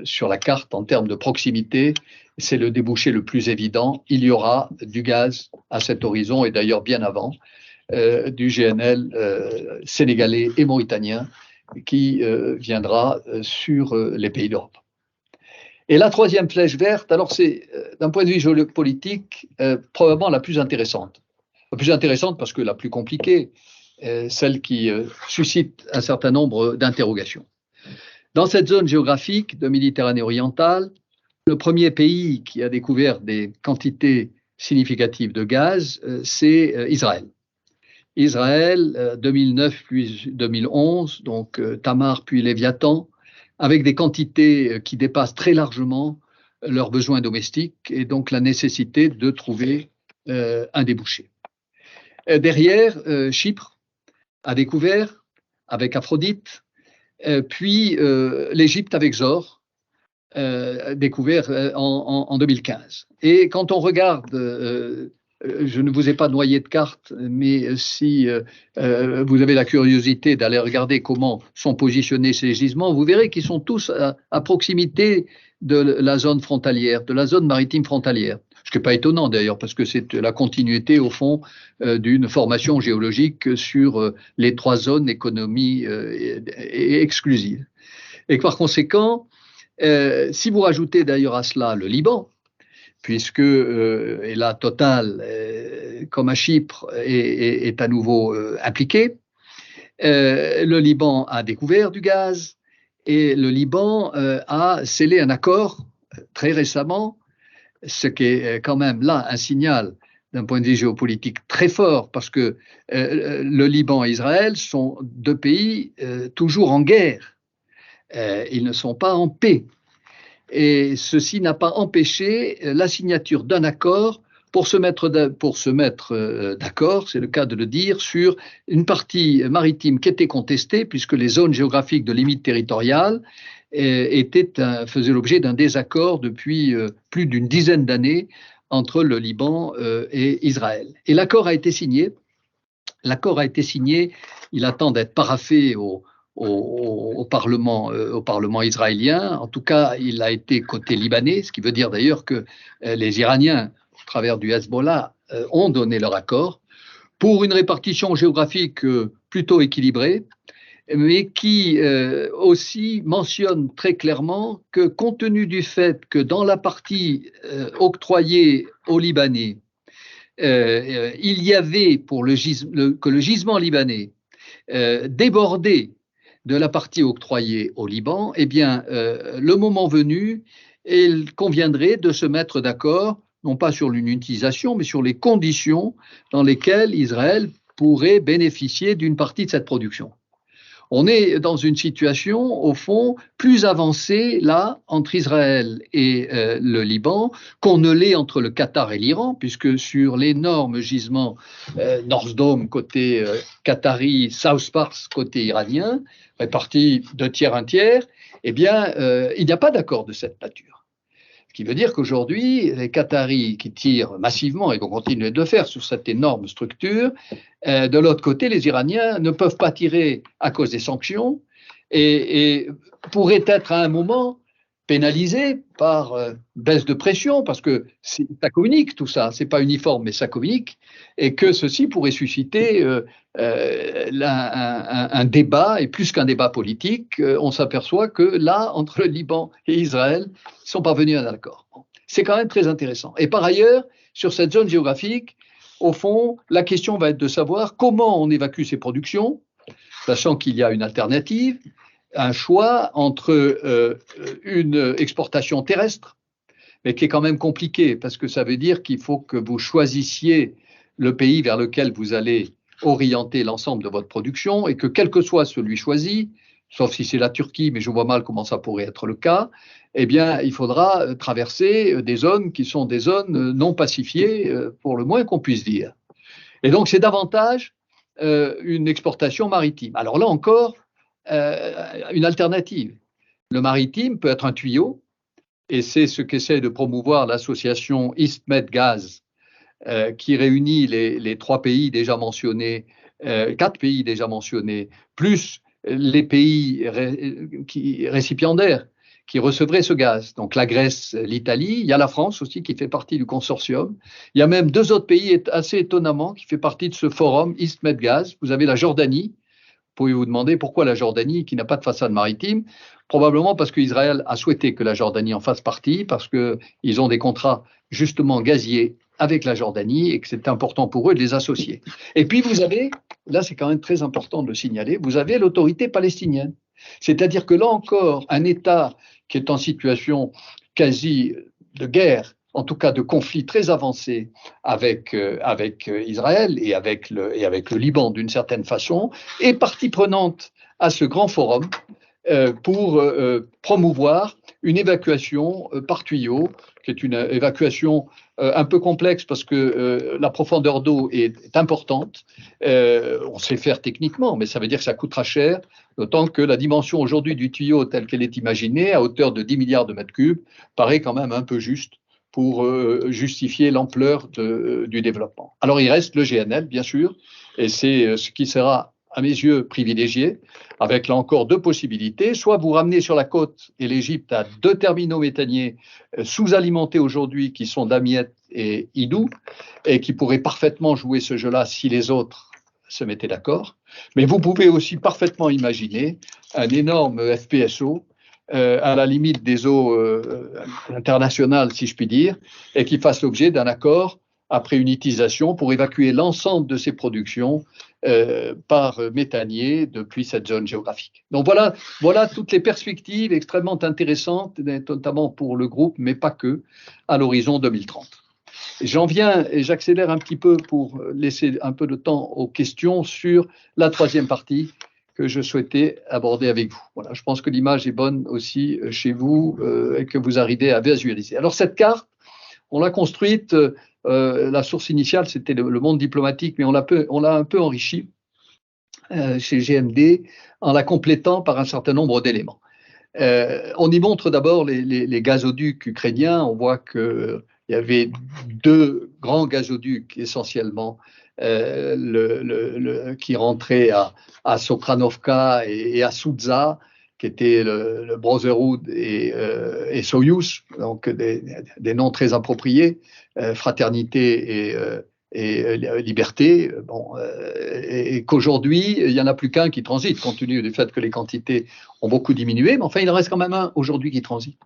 sur la carte en termes de proximité, c'est le débouché le plus évident. Il y aura du gaz à cet horizon et d'ailleurs bien avant, du GNL sénégalais et mauritanien qui viendra sur les pays d'Europe. Et la troisième flèche verte, alors c'est d'un point de vue géopolitique probablement la plus intéressante. La plus intéressante parce que la plus compliquée. celle qui suscite un certain nombre d'interrogations. Dans cette zone géographique de Méditerranée orientale, le premier pays qui a découvert des quantités significatives de gaz, c'est Israël. Israël, 2009 puis 2011, donc Tamar puis Léviathan, avec des quantités qui dépassent très largement leurs besoins domestiques et donc la nécessité de trouver un débouché. Derrière, Chypre a découvert avec Aphrodite, puis l'Égypte avec Zor, découvert en 2015. Et quand on regarde, je ne vous ai pas noyé de cartes, mais si vous avez la curiosité d'aller regarder comment sont positionnés ces gisements, vous verrez qu'ils sont tous à proximité de la zone frontalière, de la zone maritime frontalière. Ce qui n'est pas étonnant d'ailleurs, parce que c'est la continuité au fond d'une formation géologique sur les trois zones économie exclusive. Et par conséquent, si vous rajoutez d'ailleurs à cela le Liban, puisque et là Total, comme à Chypre, est à nouveau impliqué, le Liban a découvert du gaz et le Liban a scellé un accord très récemment, ce qui est quand même là un signal d'un point de vue géopolitique très fort, parce que le Liban et Israël sont deux pays toujours en guerre. Ils ne sont pas en paix. Et ceci n'a pas empêché la signature d'un accord pour se mettre d'accord, c'est le cas de le dire, sur une partie maritime qui était contestée, puisque les zones géographiques de limite territoriale faisaient l'objet d'un désaccord depuis plus d'une dizaine d'années entre le Liban et Israël. Et l'accord a été signé. Il attend d'être paraphé au Parlement israélien. En tout cas, il a été côté libanais, ce qui veut dire d'ailleurs que les Iraniens, au travers du Hezbollah, ont donné leur accord pour une répartition géographique plutôt équilibrée, mais qui aussi mentionne très clairement que compte tenu du fait que dans la partie octroyée aux Libanais, il y avait que le gisement libanais débordait de la partie octroyée au Liban, eh bien, le moment venu, il conviendrait de se mettre d'accord, non pas sur l'utilisation, mais sur les conditions dans lesquelles Israël pourrait bénéficier d'une partie de cette production. On est dans une situation, au fond, plus avancée, là, entre Israël et le Liban, qu'on ne l'est entre le Qatar et l'Iran, puisque sur l'énorme gisement North Dome côté qatari, South Pars côté iranien, réparti 2 tiers, 1 tiers, eh bien, il n'y a pas d'accord de cette nature. Ce qui veut dire qu'aujourd'hui, les Qataris qui tirent massivement et vont continuer de le faire sur cette énorme structure, de l'autre côté, les Iraniens ne peuvent pas tirer à cause des sanctions et pourraient être à un moment pénalisés par baisse de pression, parce que ça communique tout ça, c'est pas uniforme, mais ça communique, et que ceci pourrait susciter un débat, et plus qu'un débat politique, on s'aperçoit que là, entre le Liban et Israël, ils sont parvenus à un accord. C'est quand même très intéressant. Et par ailleurs, sur cette zone géographique, au fond, la question va être de savoir comment on évacue ces productions, sachant qu'il y a une alternative, un choix entre une exportation terrestre, mais qui est quand même compliqué, parce que ça veut dire qu'il faut que vous choisissiez le pays vers lequel vous allez orienter l'ensemble de votre production, et que quel que soit celui choisi, sauf si c'est la Turquie, mais je vois mal comment ça pourrait être le cas, eh bien, il faudra traverser des zones qui sont des zones non pacifiées, pour le moins qu'on puisse dire. Et donc, c'est davantage une exportation maritime. Alors là encore, une alternative. Le maritime peut être un tuyau, et c'est ce qu'essaie de promouvoir l'association EastMed-Gaz, qui réunit les 3 pays déjà mentionnés, 4 pays déjà mentionnés, plus les pays récipiendaires qui recevraient ce gaz. Donc la Grèce, l'Italie, il y a la France aussi qui fait partie du consortium. Il y a même 2 autres pays assez étonnamment qui fait partie de ce forum EastMed-Gaz. Vous avez la Jordanie. Vous pouvez vous demander pourquoi la Jordanie, qui n'a pas de façade maritime, probablement parce qu'Israël a souhaité que la Jordanie en fasse partie, parce qu'ils ont des contrats justement gaziers avec la Jordanie et que c'est important pour eux de les associer. Et puis vous avez, là c'est quand même très important de le signaler, vous avez l'autorité palestinienne. C'est-à-dire que là encore, un État qui est en situation quasi de guerre, en tout cas de conflit très avancé avec Israël et avec le Liban d'une certaine façon, est partie prenante à ce grand forum pour promouvoir une évacuation par tuyau, qui est une évacuation un peu complexe parce que la profondeur d'eau est importante. On sait faire techniquement, mais ça veut dire que ça coûtera cher, d'autant que la dimension aujourd'hui du tuyau telle qu'elle est imaginée, à hauteur de 10 milliards de mètres cubes, paraît quand même un peu juste pour justifier l'ampleur du développement. Alors il reste le GNL, bien sûr, et c'est ce qui sera à mes yeux privilégié, avec là encore deux possibilités. Soit vous ramenez sur la côte, et l'Égypte a 2 terminaux méthaniers sous-alimentés aujourd'hui qui sont Damiette et Idou, et qui pourraient parfaitement jouer ce jeu-là si les autres se mettaient d'accord. Mais vous pouvez aussi parfaitement imaginer un énorme FPSO à la limite des eaux internationales, si je puis dire, et qui fasse l'objet d'un accord après unitisation pour évacuer l'ensemble de ces productions par méthanier depuis cette zone géographique. Donc voilà toutes les perspectives extrêmement intéressantes, notamment pour le groupe, mais pas que, à l'horizon 2030. J'en viens et j'accélère un petit peu pour laisser un peu de temps aux questions sur la 3e partie que je souhaitais aborder avec vous. Voilà, je pense que l'image est bonne aussi chez vous et que vous arrivez à visualiser. Alors cette carte, on l'a construite, la source initiale c'était le monde diplomatique, mais on l'a un peu enrichi chez GMD en la complétant par un certain nombre d'éléments. On y montre d'abord les gazoducs ukrainiens. On voit qu'il y avait 2 grands gazoducs essentiellement qui rentraient à Sokranovka et à Soudza, qui étaient le Brotherhood et Soyuz, donc des noms très appropriés, fraternité et liberté, et qu'aujourd'hui, il n'y en a plus qu'un qui transite, compte tenu du fait que les quantités ont beaucoup diminué, mais enfin, il en reste quand même un aujourd'hui qui transite.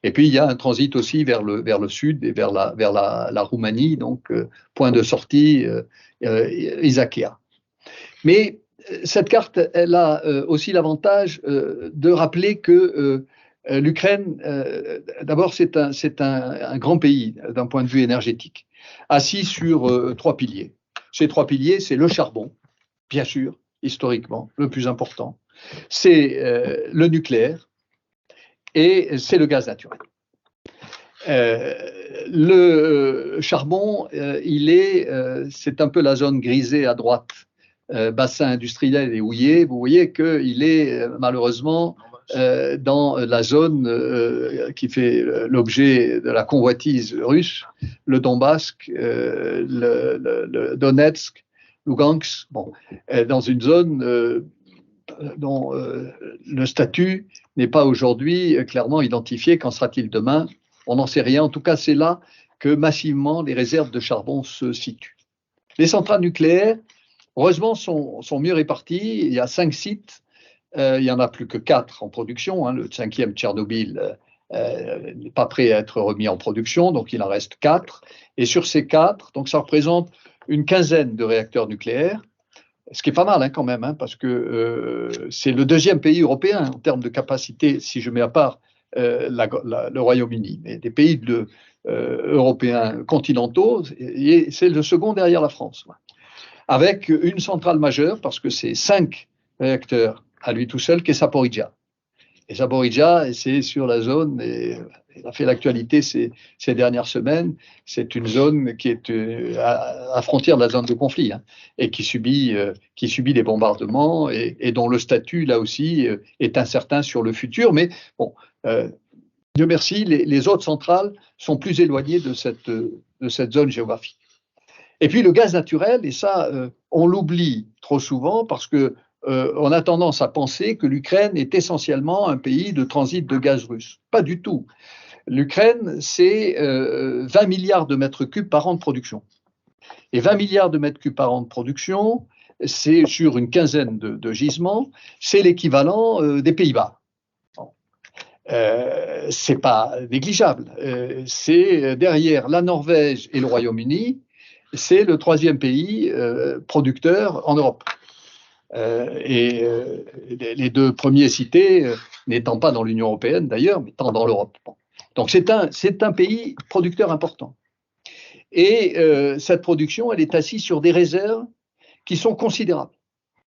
Et puis, il y a un transit aussi vers le sud et vers la Roumanie, donc point de sortie, Isakia. Mais cette carte, elle a aussi l'avantage de rappeler que l'Ukraine, d'abord, c'est un grand pays d'un point de vue énergétique, assis sur 3 piliers. Ces 3 piliers, c'est le charbon, bien sûr, historiquement, le plus important, c'est le nucléaire et c'est le gaz naturel. Le charbon, c'est un peu la zone grisée à droite, bassin industriel et houillé. Vous voyez qu'il est malheureusement dans la zone qui fait l'objet de la convoitise russe, le Donbass, le Donetsk, Lugansk, dans une zone dont le statut n'est pas aujourd'hui clairement identifié. Qu'en sera-t-il demain? On n'en sait rien. En tout cas, c'est là que massivement les réserves de charbon se situent. Les centrales nucléaires, heureusement, sont mieux réparties. Il y a 5 sites. Il n'y en a plus que 4 en production. Le 5e, Tchernobyl, n'est pas prêt à être remis en production, donc il en reste 4. Et sur ces 4, donc ça représente une quinzaine de réacteurs nucléaires, ce qui est pas mal quand même, parce que c'est le 2e pays européen en termes de capacité, si je mets à part le Royaume-Uni, mais des pays européens continentaux, et c'est le second derrière la France, avec une centrale majeure, parce que c'est 5 réacteurs à lui tout seul, qui est Zaporijia. Et Zaporijia, c'est sur la zone, et il a fait l'actualité ces dernières semaines, c'est une zone qui est à la frontière de la zone de conflit, et qui subit des bombardements, et dont le statut, là aussi, est incertain sur le futur. Mais bon, Dieu merci, les autres centrales sont plus éloignées de cette zone géographique. Et puis le gaz naturel, et ça, on l'oublie trop souvent parce que on a tendance à penser que l'Ukraine est essentiellement un pays de transit de gaz russe. Pas du tout. L'Ukraine, c'est 20 milliards de mètres cubes par an de production. Et 20 milliards de mètres cubes par an de production, c'est sur une quinzaine de gisements, c'est l'équivalent des Pays-Bas. c'est pas négligeable. C'est derrière la Norvège et le Royaume-Uni, c'est le troisième pays producteur en Europe. Les deux premiers cités, n'étant pas dans l'Union européenne d'ailleurs, mais étant dans l'Europe. Bon. Donc c'est un pays producteur important. Et cette production, elle est assise sur des réserves qui sont considérables,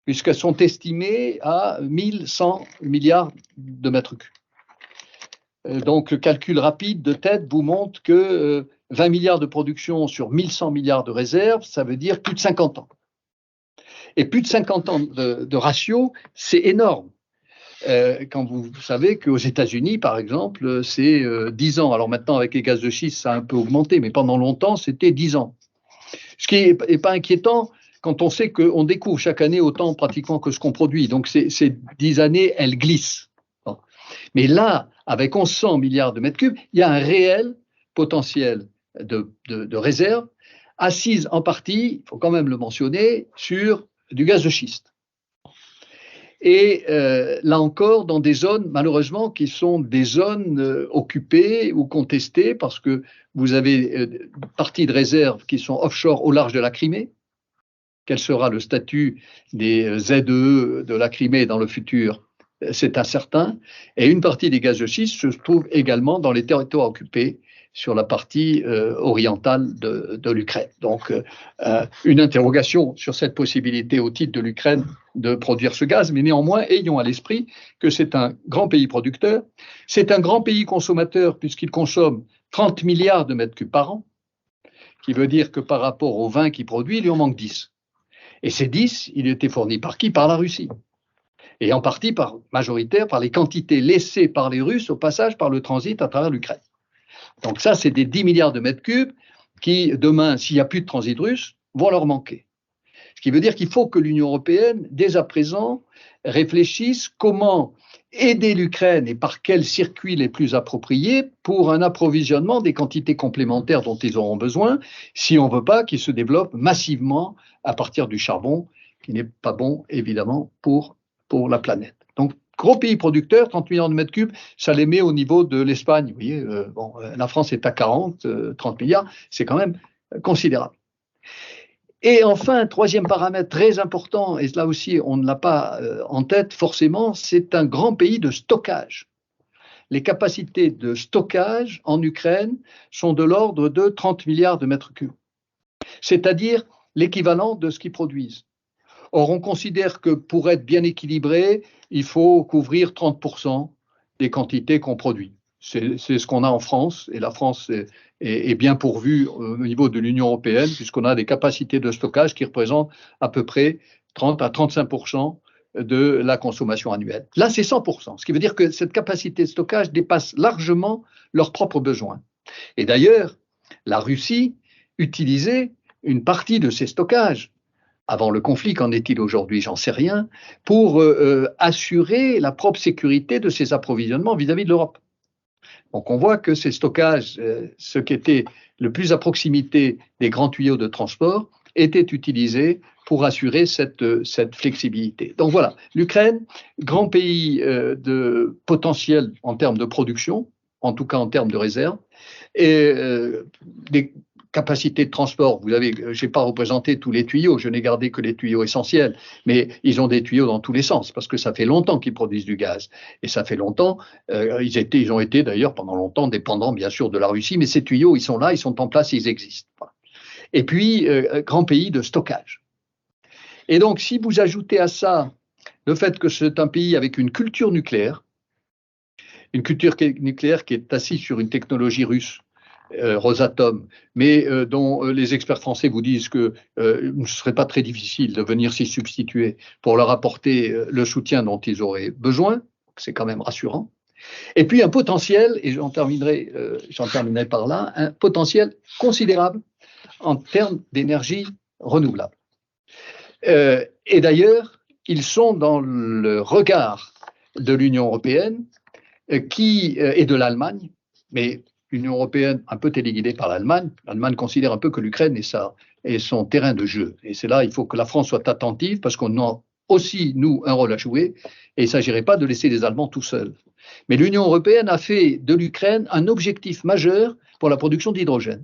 puisqu'elles sont estimées à 1100 milliards de mètres cubes. Donc le calcul rapide de tête vous montre que 20 milliards de production sur 1100 milliards de réserves, ça veut dire plus de 50 ans. Et plus de 50 ans de ratio, c'est énorme. Quand vous savez qu'aux États-Unis, par exemple, c'est 10 ans. Alors maintenant, avec les gaz de schiste, ça a un peu augmenté, mais pendant longtemps, c'était 10 ans. Ce qui n'est pas inquiétant quand on sait qu'on découvre chaque année autant pratiquement que ce qu'on produit. Donc ces 10 années, elles glissent. Bon. Mais là, avec 1100 milliards de mètres cubes, il y a un réel potentiel de réserve, assise en partie, il faut quand même le mentionner, sur du gaz de schiste. Et là encore, dans des zones, malheureusement, qui sont des zones occupées ou contestées, parce que vous avez parties de réserve qui sont offshore au large de la Crimée. Quel sera le statut des ZEE de la Crimée dans le futur? C'est incertain. Et une partie des gaz de schiste se trouve également dans les territoires occupés sur la partie orientale de l'Ukraine. Donc, une interrogation sur cette possibilité au titre de l'Ukraine de produire ce gaz, mais néanmoins, ayons à l'esprit que c'est un grand pays producteur, c'est un grand pays consommateur puisqu'il consomme 30 milliards de mètres cubes par an, qui veut dire que par rapport aux 20 qu'il produit, il lui en manque 10. Et ces 10, il était fourni par qui? Par la Russie. Et en partie majoritaire par les quantités laissées par les Russes au passage par le transit à travers l'Ukraine. Donc ça, c'est des 10 milliards de mètres cubes qui, demain, s'il n'y a plus de transit russe, vont leur manquer. Ce qui veut dire qu'il faut que l'Union européenne, dès à présent, réfléchisse comment aider l'Ukraine et par quels circuits les plus appropriés pour un approvisionnement des quantités complémentaires dont ils auront besoin, si on ne veut pas qu'ils se développent massivement à partir du charbon, qui n'est pas bon, évidemment, pour la planète. Donc, gros pays producteur, 30 milliards de mètres cubes, ça les met au niveau de l'Espagne. Vous voyez, la France est à 40, 30 milliards, c'est quand même considérable. Et enfin, un troisième paramètre très important, et là aussi on ne l'a pas en tête forcément, c'est un grand pays de stockage. Les capacités de stockage en Ukraine sont de l'ordre de 30 milliards de mètres cubes, c'est-à-dire l'équivalent de ce qu'ils produisent. Or, on considère que pour être bien équilibré, il faut couvrir 30% des quantités qu'on produit. C'est ce qu'on a en France, et la France est bien pourvue au niveau de l'Union européenne, puisqu'on a des capacités de stockage qui représentent à peu près 30 à 35% de la consommation annuelle. Là, c'est 100%, ce qui veut dire que cette capacité de stockage dépasse largement leurs propres besoins. Et d'ailleurs, la Russie utilisait une partie de ces stockages avant le conflit, qu'en est-il aujourd'hui? J'en sais rien, pour assurer la propre sécurité de ses approvisionnements vis-à-vis de l'Europe. Donc on voit que ces stockages, ce qui était le plus à proximité des grands tuyaux de transport, étaient utilisés pour assurer cette flexibilité. Donc voilà, l'Ukraine, grand pays de potentiel en termes de production, en tout cas en termes de réserve, et des capacité de transport, vous avez, je n'ai pas représenté tous les tuyaux, je n'ai gardé que les tuyaux essentiels, mais ils ont des tuyaux dans tous les sens, parce que ça fait longtemps qu'ils produisent du gaz. Et ça fait longtemps, ils ont été d'ailleurs pendant longtemps dépendants bien sûr de la Russie, mais ces tuyaux, ils sont là, ils sont en place, ils existent. Voilà. Et puis, grand pays de stockage. Et donc, si vous ajoutez à ça le fait que c'est un pays avec une culture nucléaire qui est assise sur une technologie russe, Rosatom, mais dont les experts français vous disent que ce ne serait pas très difficile de venir s'y substituer pour leur apporter le soutien dont ils auraient besoin, c'est quand même rassurant. Et puis un potentiel, et j'en terminerai par là, un potentiel considérable en termes d'énergie renouvelable. Et d'ailleurs, ils sont dans le regard de l'Union européenne et de l'Allemagne, mais l'Union européenne un peu téléguidée par l'Allemagne. L'Allemagne considère un peu que l'Ukraine est son terrain de jeu. Et c'est là, il faut que la France soit attentive parce qu'on aussi, nous, un rôle à jouer, et il ne s'agirait pas de laisser les Allemands tout seuls. Mais l'Union européenne a fait de l'Ukraine un objectif majeur pour la production d'hydrogène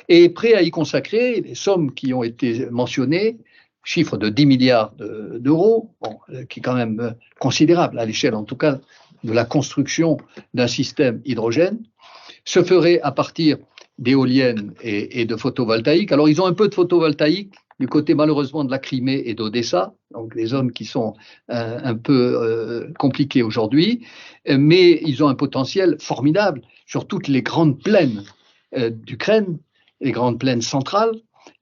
et est prêt à y consacrer les sommes qui ont été mentionnées, chiffre de 10 milliards d'euros, bon, qui est quand même considérable à l'échelle en tout cas de la construction d'un système hydrogène, se ferait à partir d'éoliennes et de photovoltaïque. Alors ils ont un peu de photovoltaïque du côté malheureusement de la Crimée et d'Odessa, donc des zones qui sont un peu compliquées aujourd'hui, mais ils ont un potentiel formidable sur toutes les grandes plaines d'Ukraine, les grandes plaines centrales,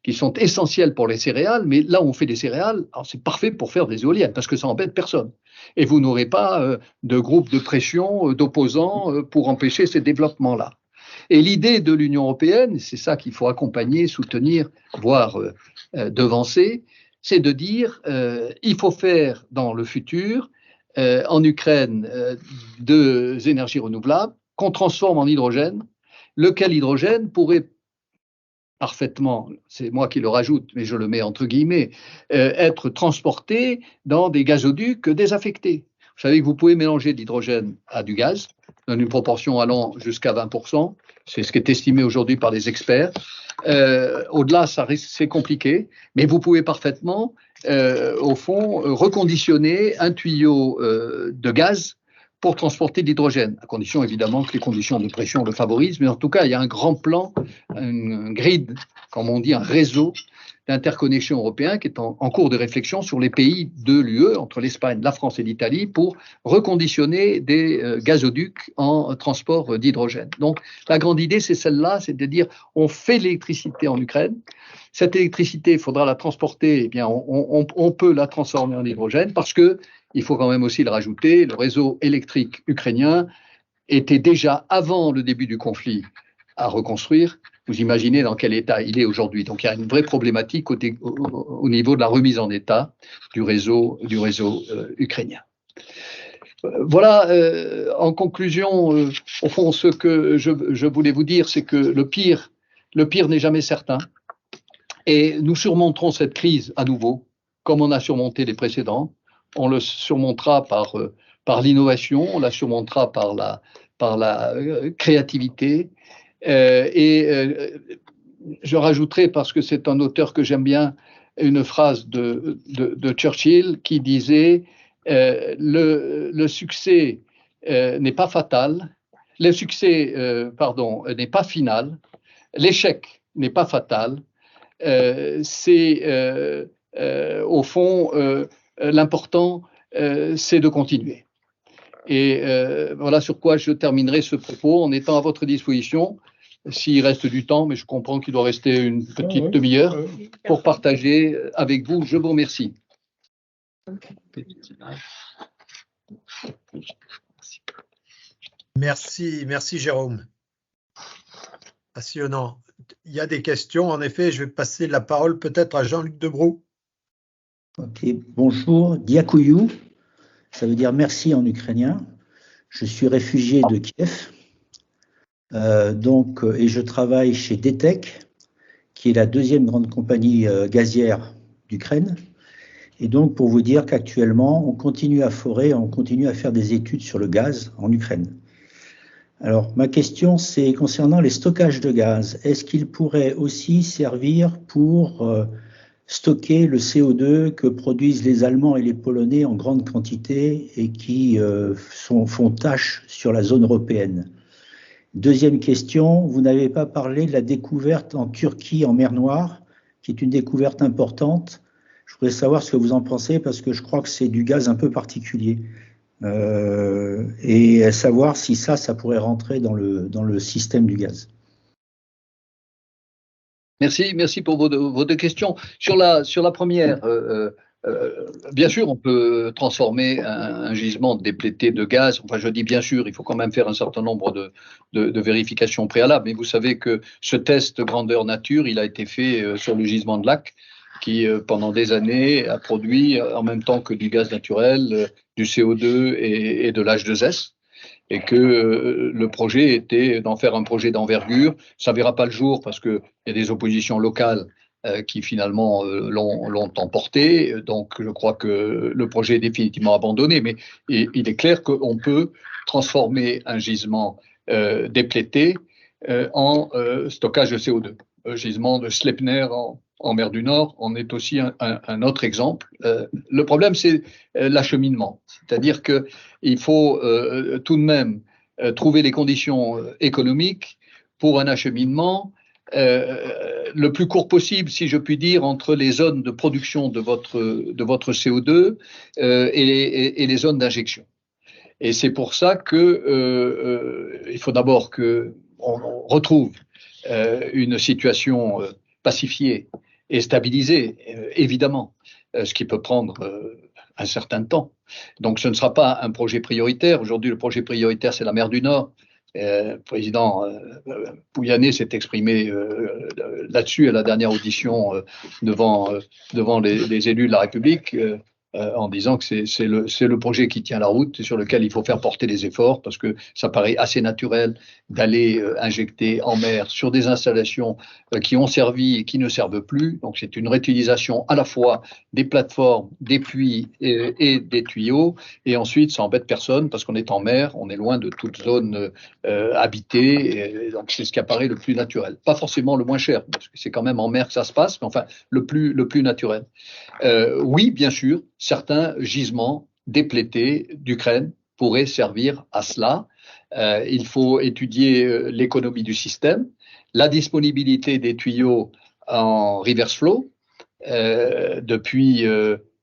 qui sont essentielles pour les céréales, mais là où on fait des céréales, c'est parfait pour faire des éoliennes, parce que ça embête personne. Et vous n'aurez pas de groupe de pression, d'opposants pour empêcher ces développements-là. Et l'idée de l'Union européenne, c'est ça qu'il faut accompagner, soutenir, voire devancer, c'est de dire il faut faire dans le futur en Ukraine des énergies renouvelables qu'on transforme en hydrogène, lequel hydrogène pourrait parfaitement, c'est moi qui le rajoute, mais je le mets entre guillemets, être transporté dans des gazoducs désaffectés. Vous savez que vous pouvez mélanger de l'hydrogène à du gaz, dans une proportion allant jusqu'à 20%. C'est ce qui est estimé aujourd'hui par les experts. Au-delà, c'est compliqué, mais vous pouvez parfaitement, au fond, reconditionner un tuyau de gaz pour transporter de l'hydrogène, à condition évidemment que les conditions de pression le favorisent. Mais en tout cas, il y a un grand plan, un grid, comme on dit, un réseau d'interconnexion européen qui est en cours de réflexion sur les pays de l'UE, entre l'Espagne, la France et l'Italie, pour reconditionner des gazoducs en transport d'hydrogène. Donc, la grande idée, c'est celle-là, c'est de dire, on fait l'électricité en Ukraine. Cette électricité, il faudra la transporter, eh bien, on peut la transformer en hydrogène parce que, il faut quand même aussi le rajouter, le réseau électrique ukrainien était déjà, avant le début du conflit, à reconstruire. Vous imaginez dans quel état il est aujourd'hui. Donc, il y a une vraie problématique au niveau de la remise en état du réseau ukrainien. Voilà, en conclusion, au fond, ce que je voulais vous dire, c'est que le pire n'est jamais certain. Et nous surmonterons cette crise à nouveau, comme on a surmonté les précédents. On le surmontera par l'innovation, on la surmontera par la créativité. Je rajouterai, parce que c'est un auteur que j'aime bien, une phrase de Churchill qui disait le succès n'est pas fatal, le succès n'est pas final, l'échec n'est pas fatal, c'est au fond l'important, c'est de continuer. Et voilà sur quoi je terminerai ce propos en étant à votre disposition, s'il reste du temps, mais je comprends qu'il doit rester une petite demi-heure pour partager avec vous. Je vous remercie. Merci Jérôme. Passionnant. Il y a des questions, en effet, je vais passer la parole peut-être à Jean-Luc Debrou. Ok, bonjour, Diakouyou, ça veut dire merci en ukrainien. Je suis réfugié de Kiev, et je travaille chez DTEK, qui est la deuxième grande compagnie gazière d'Ukraine. Et donc, pour vous dire qu'actuellement, on continue à forer, on continue à faire des études sur le gaz en Ukraine. Alors, ma question, c'est concernant les stockages de gaz. Est-ce qu'ils pourraient aussi servir pour stocker le CO2 que produisent les Allemands et les Polonais en grande quantité et qui font tache sur la zone européenne? Deuxième question, vous n'avez pas parlé de la découverte en Turquie en mer Noire, qui est une découverte importante. Je voudrais savoir ce que vous en pensez parce que je crois que c'est du gaz un peu particulier. Et savoir si ça pourrait rentrer dans le système du gaz. Merci pour vos deux questions. Sur la première, bien sûr, on peut transformer un gisement déplété de gaz. Enfin, je dis bien sûr, il faut quand même faire un certain nombre de vérifications préalables. Mais vous savez que ce test grandeur nature, il a été fait sur le gisement de Lacq, qui pendant des années a produit en même temps que du gaz naturel, du CO2 et de l'H2S, et que le projet était d'en faire un projet d'envergure. Ça ne verra pas le jour parce qu'il y a des oppositions locales qui finalement l'ont emporté. Donc je crois que le projet est définitivement abandonné, mais il est clair qu'on peut transformer un gisement déplété en stockage de CO2. Le gisement de Sleipner en mer du Nord en est aussi un autre exemple. Le problème, c'est l'acheminement. C'est-à-dire qu'il faut tout de même trouver les conditions économiques pour un acheminement le plus court possible, si je puis dire, entre les zones de production de votre CO2 et les zones d'injection. Et c'est pour ça qu'il faut d'abord qu'on retrouve une situation pacifiée et stabilisée, évidemment, ce qui peut prendre un certain temps. Donc ce ne sera pas un projet prioritaire. Aujourd'hui, le projet prioritaire, c'est la mer du Nord. Le président Pouyanné s'est exprimé là-dessus à la dernière audition devant les élus de la République. En disant que c'est le projet qui tient la route et sur lequel il faut faire porter les efforts parce que ça paraît assez naturel d'aller injecter en mer sur des installations qui ont servi et qui ne servent plus. Donc c'est une réutilisation à la fois des plateformes, des puits et des tuyaux. Et ensuite, ça embête personne parce qu'on est en mer, on est loin de toute zone habitée. Et donc c'est ce qui apparaît le plus naturel. Pas forcément le moins cher parce que c'est quand même en mer que ça se passe, mais enfin le plus naturel. Oui, bien sûr, certains gisements déplétés d'Ukraine pourraient servir à cela. Il faut étudier l'économie du système, la disponibilité des tuyaux en reverse flow depuis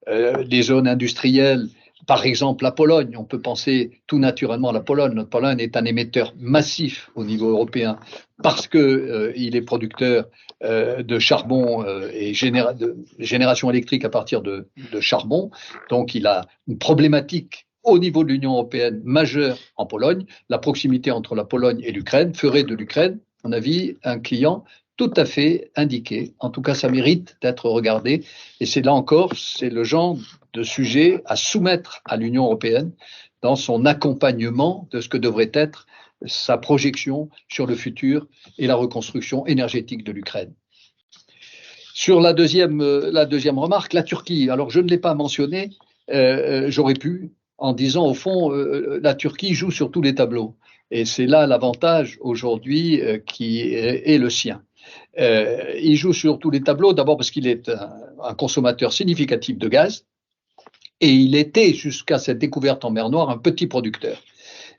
les zones industrielles. Par exemple, la Pologne, on peut penser tout naturellement à la Pologne. Notre Pologne est un émetteur massif au niveau européen parce qu'il est producteur de charbon et de génération électrique à partir de charbon. Donc, il a une problématique au niveau de l'Union européenne majeure en Pologne. La proximité entre la Pologne et l'Ukraine ferait de l'Ukraine, à mon avis, un client tout à fait indiqué. En tout cas, ça mérite d'être regardé. Et c'est là encore, c'est le genre de sujet à soumettre à l'Union européenne dans son accompagnement de ce que devrait être sa projection sur le futur et la reconstruction énergétique de l'Ukraine. Sur la deuxième remarque, la Turquie. Alors, je ne l'ai pas mentionné, j'aurais pu, en disant, au fond, la Turquie joue sur tous les tableaux. Et c'est là l'avantage aujourd'hui qui est le sien. Il joue sur tous les tableaux, d'abord parce qu'il est un consommateur significatif de gaz, et il était, jusqu'à cette découverte en mer Noire, un petit producteur.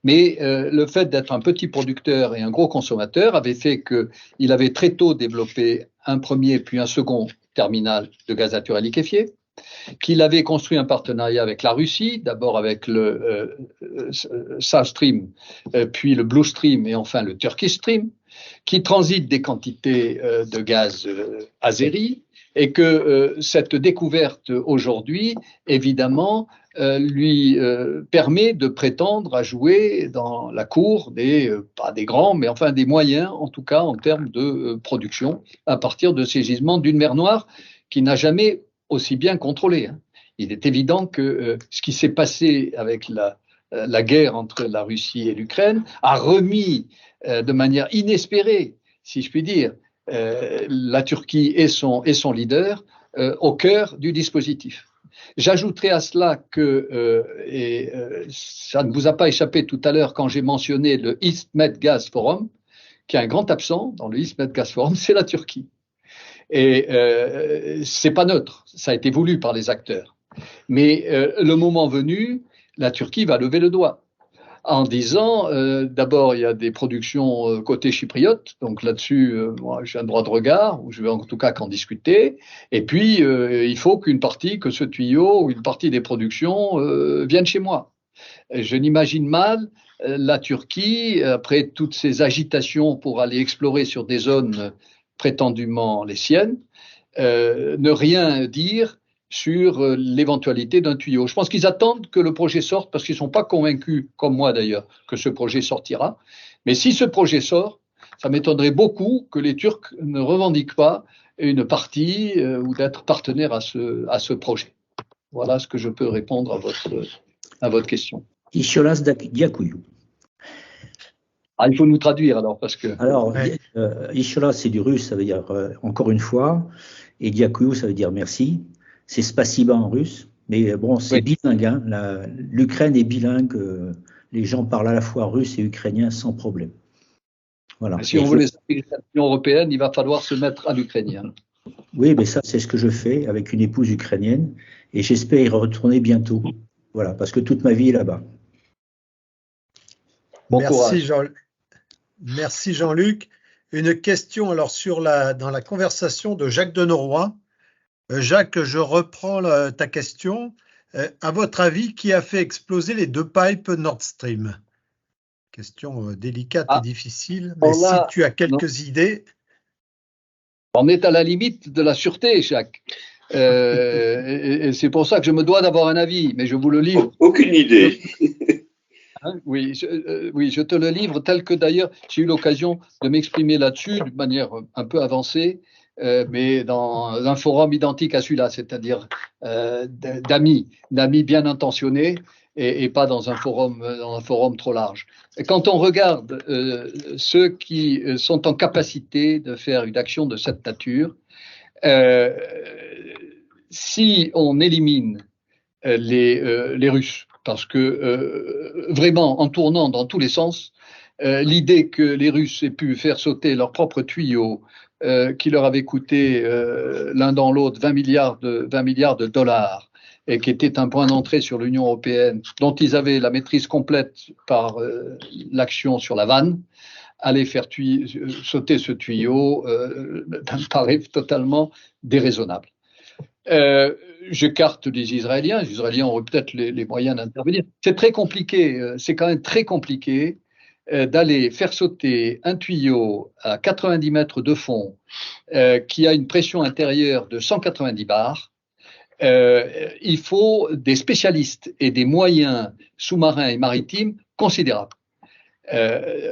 Mais le fait d'être un petit producteur et un gros consommateur avait fait qu'il avait très tôt développé un premier puis un second terminal de gaz naturel liquéfié, qu'il avait construit un partenariat avec la Russie, d'abord avec le South Stream, puis le Blue Stream et enfin le Turkish Stream, qui transite des quantités de gaz azéri, et que cette découverte aujourd'hui, évidemment, lui permet de prétendre à jouer dans la cour pas des grands, mais enfin des moyens, en tout cas en termes de production, à partir de ces gisements d'une mer Noire qui n'a jamais aussi bien contrôlé. Il est évident que ce qui s'est passé avec la guerre entre la Russie et l'Ukraine a remis de manière inespérée, si je puis dire, la Turquie et son leader au cœur du dispositif. J'ajouterai à cela que, ça ne vous a pas échappé tout à l'heure quand j'ai mentionné le East Med Gas Forum, qui est un grand absent dans le East Med Gas Forum, c'est la Turquie. Et c'est pas neutre, ça a été voulu par les acteurs. Mais le moment venu, la Turquie va lever le doigt en disant, d'abord, il y a des productions côté chypriote, donc là-dessus, moi, j'ai un droit de regard, ou je vais en tout cas qu'en discuter, et puis, il faut que ce tuyau, ou une partie des productions viennent chez moi. Et je n'imagine mal la Turquie, après toutes ces agitations pour aller explorer sur des zones prétendument les siennes, ne rien dire sur l'éventualité d'un tuyau. Je pense qu'ils attendent que le projet sorte parce qu'ils ne sont pas convaincus, comme moi d'ailleurs, que ce projet sortira. Mais si ce projet sort, ça m'étonnerait beaucoup que les Turcs ne revendiquent pas une partie ou d'être partenaires à ce projet. Voilà ce que je peux répondre à votre question. Isholas Diakouyou. Ah, il faut nous traduire alors, parce que… Alors, Ouais. Ishola, c'est du russe, ça veut dire encore une fois, et Diakuyu, ça veut dire merci. C'est spasiba en russe, mais bon, c'est Oui. bilingue, hein. L'Ukraine est bilingue, les gens parlent à la fois russe et ukrainien sans problème. Voilà. Si on veut les intégrer à l'Union européenne, il va falloir se mettre à l'ukrainien. Oui, mais ça, c'est ce que je fais avec une épouse ukrainienne, et j'espère y retourner bientôt. Voilà, parce que toute ma vie est là-bas. Bon Merci, courage. Merci Jean-Luc. Une question alors dans la conversation de Jacques de Noroy. Jacques, je reprends ta question. À votre avis, qui a fait exploser les deux pipes Nord Stream? Question délicate et Ah, difficile, mais alors si là, tu as non, quelques idées. on est à la limite de la sûreté, Jacques. Et c'est pour ça que je me dois d'avoir un avis, mais je vous le livre. Aucune idée. Oui, je te le livre tel que d'ailleurs j'ai eu l'occasion de m'exprimer là-dessus d'une manière un peu avancée, mais dans un forum identique à celui-là, c'est-à-dire d'amis bien intentionnés et pas dans un forum trop large. Et quand on regarde ceux qui sont en capacité de faire une action de cette nature, si on élimine les Russes, parce que vraiment, en tournant dans tous les sens, l'idée que les Russes aient pu faire sauter leur propre tuyau, qui leur avait coûté l'un dans l'autre 20 milliards de dollars, et qui était un point d'entrée sur l'Union européenne, dont ils avaient la maîtrise complète par l'action sur la vanne, aller faire sauter ce tuyau me paraît totalement déraisonnable. J'écarte les Israéliens. Les Israéliens auraient peut-être les moyens d'intervenir. C'est très compliqué, c'est quand même très compliqué d'aller faire sauter un tuyau à 90 mètres de fond qui a une pression intérieure de 190 bars. Il faut des spécialistes et des moyens sous-marins et maritimes considérables.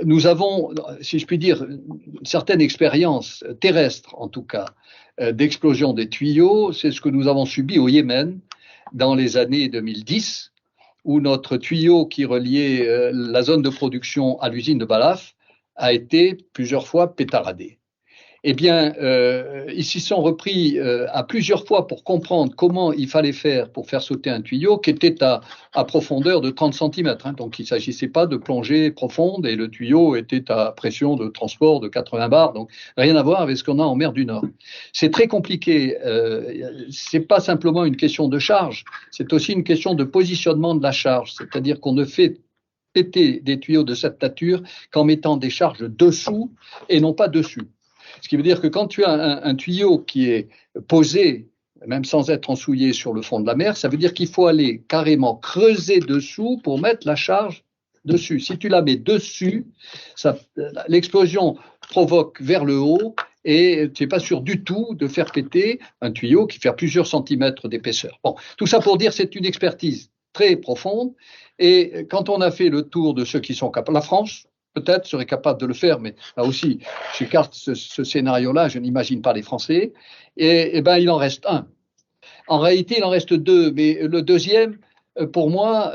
Nous avons, si je puis dire, une certaine expérience terrestre, en tout cas, d'explosion des tuyaux. C'est ce que nous avons subi au Yémen dans les années 2010, où notre tuyau qui reliait la zone de production à l'usine de Balaf a été plusieurs fois pétaradé. Eh bien, ils s'y sont repris à plusieurs fois pour comprendre comment il fallait faire pour faire sauter un tuyau qui était à profondeur de 30 cm. Hein, donc, il ne s'agissait pas de plongée profonde et le tuyau était à pression de transport de 80 bars. Donc, rien à voir avec ce qu'on a en mer du Nord. C'est très compliqué. Ce n'est pas simplement une question de charge, c'est aussi une question de positionnement de la charge. C'est-à-dire qu'on ne fait péter des tuyaux de cette nature qu'en mettant des charges dessous et non pas dessus. Ce qui veut dire que quand tu as un tuyau qui est posé, même sans être ensouillé sur le fond de la mer, ça veut dire qu'il faut aller carrément creuser dessous pour mettre la charge dessus. Si tu la mets dessus, l'explosion provoque vers le haut et tu n'es pas sûr du tout de faire péter un tuyau qui fait plusieurs centimètres d'épaisseur. Bon, tout ça pour dire que c'est une expertise très profonde et quand on a fait le tour de ceux qui sont capables, la France, peut-être serait capable de le faire, mais là aussi, j'écarte ce scénario-là, je n'imagine pas les Français. Et ben, il en reste un. En réalité, il en reste deux, mais le deuxième, pour moi,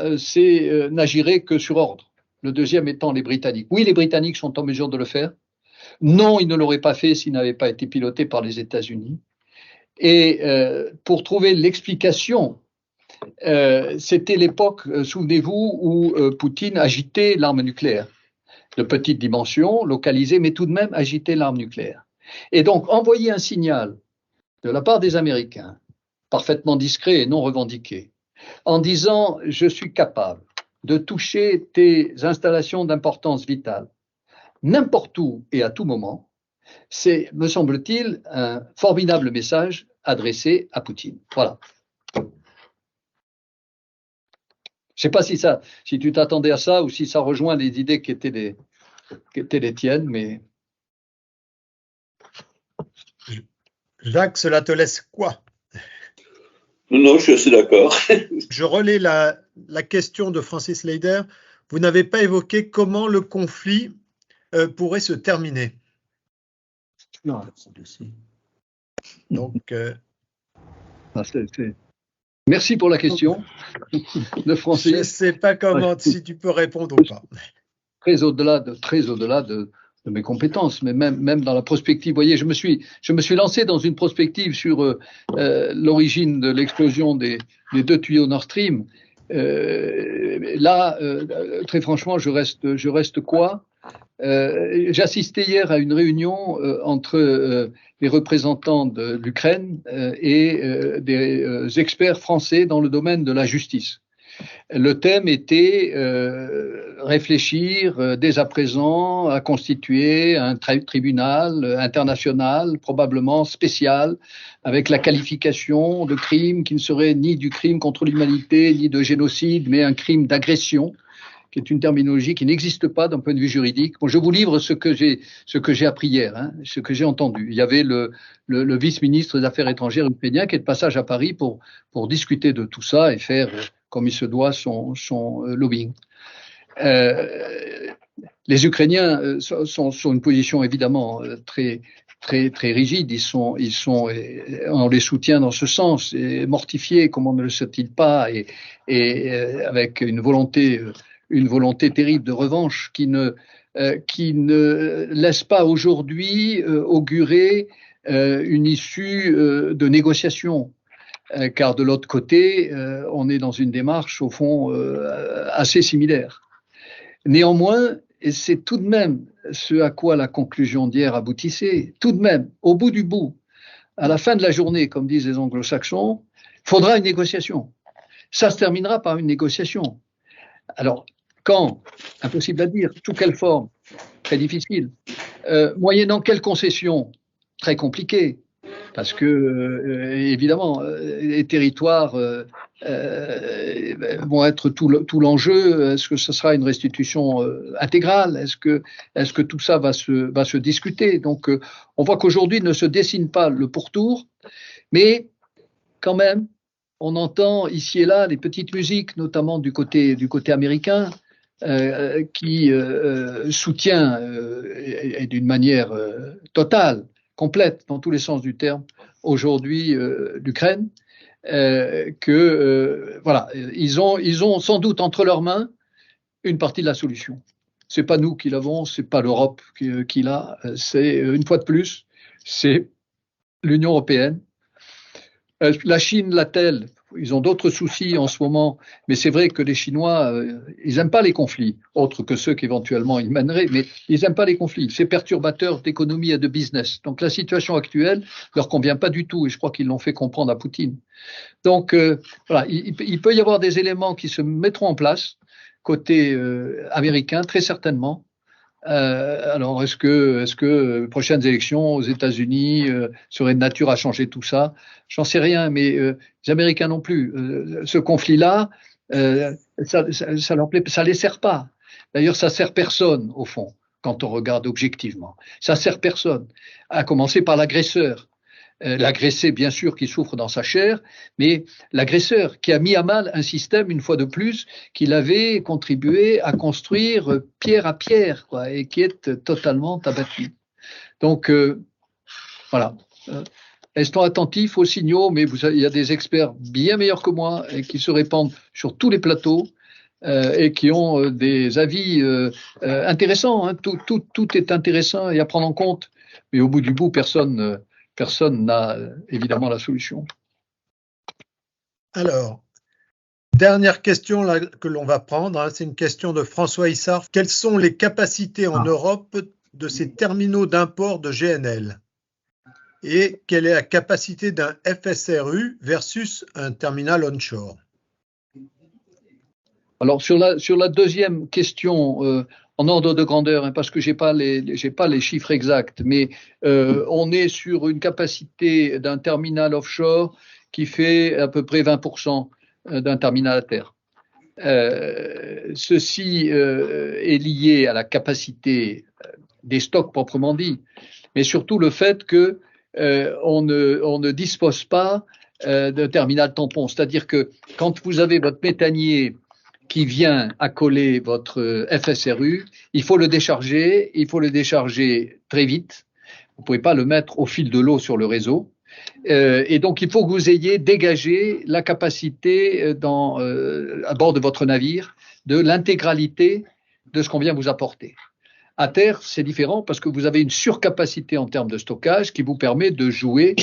n'agirait que sur ordre. Le deuxième étant les Britanniques. Oui, les Britanniques sont en mesure de le faire. Non, ils ne l'auraient pas fait s'ils n'avaient pas été pilotés par les États-Unis. Et pour trouver l'explication, c'était l'époque, souvenez-vous, où Poutine agitait l'arme nucléaire. De petite dimension, localisée, mais tout de même agiter l'arme nucléaire. Et donc, envoyer un signal de la part des Américains, parfaitement discret et non revendiqué, en disant « je suis capable de toucher tes installations d'importance vitale, n'importe où et à tout moment », c'est, me semble-t-il, un formidable message adressé à Poutine. Voilà. Je ne sais pas si tu t'attendais à ça ou si ça rejoint les idées qui étaient les tiennes, mais… Jacques, cela te laisse quoi? Non, je suis assez d'accord. Je relais la question de Francis Leider. Vous n'avez pas évoqué comment le conflit pourrait se terminer. Non, Donc, Merci pour la question de Francis. Je ne sais pas comment, si tu peux répondre ou pas. très au-delà de mes compétences, mais même dans la prospective. Vous voyez, je me suis lancé dans une prospective sur l'origine de l'explosion des 2 tuyaux Nord Stream. Très franchement, je reste quoi? J'assistais hier à une réunion entre les représentants de l'Ukraine et des experts français dans le domaine de la justice. Le thème était réfléchir dès à présent à constituer un tribunal international, probablement spécial, avec la qualification de crime qui ne serait ni du crime contre l'humanité, ni de génocide, mais un crime d'agression, qui est une terminologie qui n'existe pas d'un point de vue juridique. Bon, je vous livre ce que j'ai appris hier, ce que j'ai entendu. Il y avait le vice-ministre des Affaires étrangères ukrainien qui est de passage à Paris pour discuter de tout ça et faire, comme il se doit, son lobbying. Les Ukrainiens sont une position évidemment très rigide. On les soutient dans ce sens, et mortifiés, comment ne le sait-il pas, et avec une volonté terrible de revanche qui ne laisse pas aujourd'hui augurer une issue de négociation. Car de l'autre côté, on est dans une démarche, au fond, assez similaire. Néanmoins, et c'est tout de même ce à quoi la conclusion d'hier aboutissait, tout de même, au bout du bout, à la fin de la journée, comme disent les anglo-saxons, il faudra une négociation. Ça se terminera par une négociation. Alors, quand? Impossible à dire. Sous quelle forme? Très difficile. Moyennant quelle concession? Très compliqué. Parce que, évidemment, les territoires vont être tout l'enjeu. Est-ce que ce sera une restitution intégrale? Est-ce que tout ça va se discuter? Donc, on voit qu'aujourd'hui ne se dessine pas le pourtour, mais quand même, on entend ici et là les petites musiques, notamment du côté américain, qui soutient, et d'une manière totale, complète, dans tous les sens du terme, aujourd'hui l'Ukraine, voilà, ils ont sans doute entre leurs mains une partie de la solution. C'est pas nous qui l'avons, c'est pas l'Europe qui l'a, c'est une fois de plus, c'est l'Union européenne. La Chine l'a-t-elle? Ils ont d'autres soucis en ce moment, mais c'est vrai que les Chinois, ils n'aiment pas les conflits, autres que ceux qu'éventuellement ils mèneraient, mais ils n'aiment pas les conflits. C'est perturbateur d'économie et de business. Donc la situation actuelle leur convient pas du tout, et je crois qu'ils l'ont fait comprendre à Poutine. Donc voilà, il peut y avoir des éléments qui se mettront en place côté américain, très certainement. Alors, est-ce que prochaines élections aux États-Unis seraient de nature à changer tout ça? J'en sais rien, mais les Américains non plus. Ce conflit-là, ça leur plaît, ça les sert pas. D'ailleurs, ça sert personne au fond, quand on regarde objectivement. Ça sert personne, à commencer par l'agresseur. L'agressé, bien sûr, qui souffre dans sa chair, mais l'agresseur qui a mis à mal un système, une fois de plus, qu'il avait contribué à construire pierre à pierre, quoi, et qui est totalement abattu. Donc, voilà. Restons attentifs aux signaux, mais il y a des experts bien meilleurs que moi et qui se répandent sur tous les plateaux et qui ont des avis intéressants. Hein. Tout est intéressant et à prendre en compte, mais au bout du bout, personne n'a évidemment la solution. Alors, dernière question là, que l'on va prendre, hein, c'est une question de François Issard. Quelles sont les capacités en Europe de ces terminaux d'import de GNL? Et quelle est la capacité d'un FSRU versus un terminal onshore? Alors, sur la deuxième question, en ordre de grandeur, hein, parce que j'ai pas les chiffres exacts, mais on est sur une capacité d'un terminal offshore qui fait à peu près 20% d'un terminal à terre. Ceci est lié à la capacité des stocks proprement dit, mais surtout le fait que on ne dispose pas de terminal tampon. C'est-à-dire que quand vous avez votre méthanier qui vient accoler votre FSRU, il faut le décharger très vite. Vous ne pouvez pas le mettre au fil de l'eau sur le réseau. Et donc, il faut que vous ayez dégagé la capacité à bord de votre navire de l'intégralité de ce qu'on vient vous apporter. À terre, c'est différent parce que vous avez une surcapacité en termes de stockage qui vous permet de jouer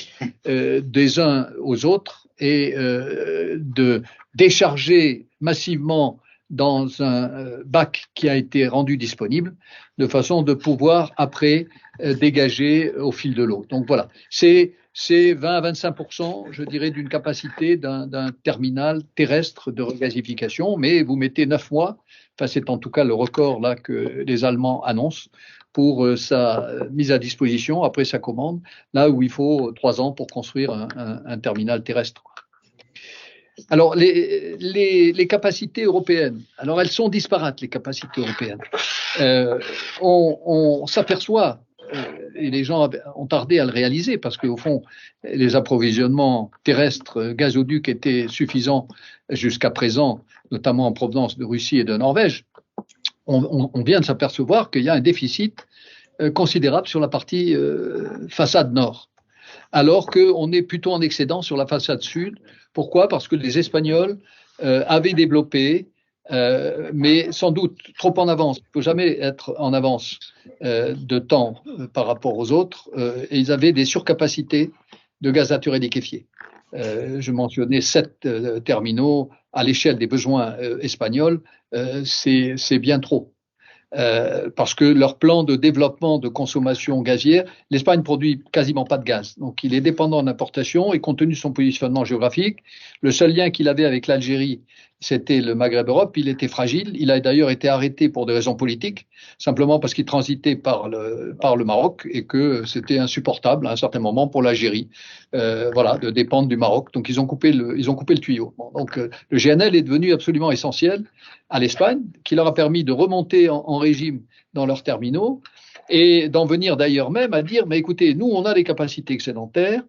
des uns aux autres et de décharger massivement dans un bac qui a été rendu disponible, de façon de pouvoir après dégager au fil de l'eau. Donc voilà, c'est 20 à 25%, je dirais, d'une capacité d'un terminal terrestre de regasification, mais vous mettez 9 mois, enfin c'est en tout cas le record là que les Allemands annoncent pour sa mise à disposition après sa commande, là où il faut 3 ans pour construire un terminal terrestre. Alors, les capacités européennes, alors elles sont disparates, les capacités européennes. On s'aperçoit, et les gens ont tardé à le réaliser, parce qu'au fond, les approvisionnements terrestres gazoducs étaient suffisants jusqu'à présent, notamment en provenance de Russie et de Norvège. On vient de s'apercevoir qu'il y a un déficit considérable sur la partie façade nord, alors qu'on est plutôt en excédent sur la façade sud. Pourquoi ? Parce que les Espagnols avaient développé, mais sans doute trop en avance. Il ne faut jamais être en avance de temps par rapport aux autres. Et ils avaient des surcapacités de gaz naturel liquéfié. Je mentionnais 7 terminaux à l'échelle des besoins espagnols. C'est bien trop. Parce que leur plan de développement de consommation gazière, l'Espagne produit quasiment pas de gaz. Donc il est dépendant d'importation et compte tenu de son positionnement géographique, le seul lien qu'il avait avec l'Algérie, c'était le Maghreb-Europe. Il était fragile. Il a d'ailleurs été arrêté pour des raisons politiques, simplement parce qu'il transitait par le Maroc et que c'était insupportable à un certain moment pour l'Algérie, voilà, de dépendre du Maroc. Donc ils ont coupé le tuyau. Bon, donc le GNL est devenu absolument essentiel à l'Espagne, qui leur a permis de remonter en régime dans leurs terminaux et d'en venir d'ailleurs même à dire, mais écoutez, nous on a des capacités excédentaires.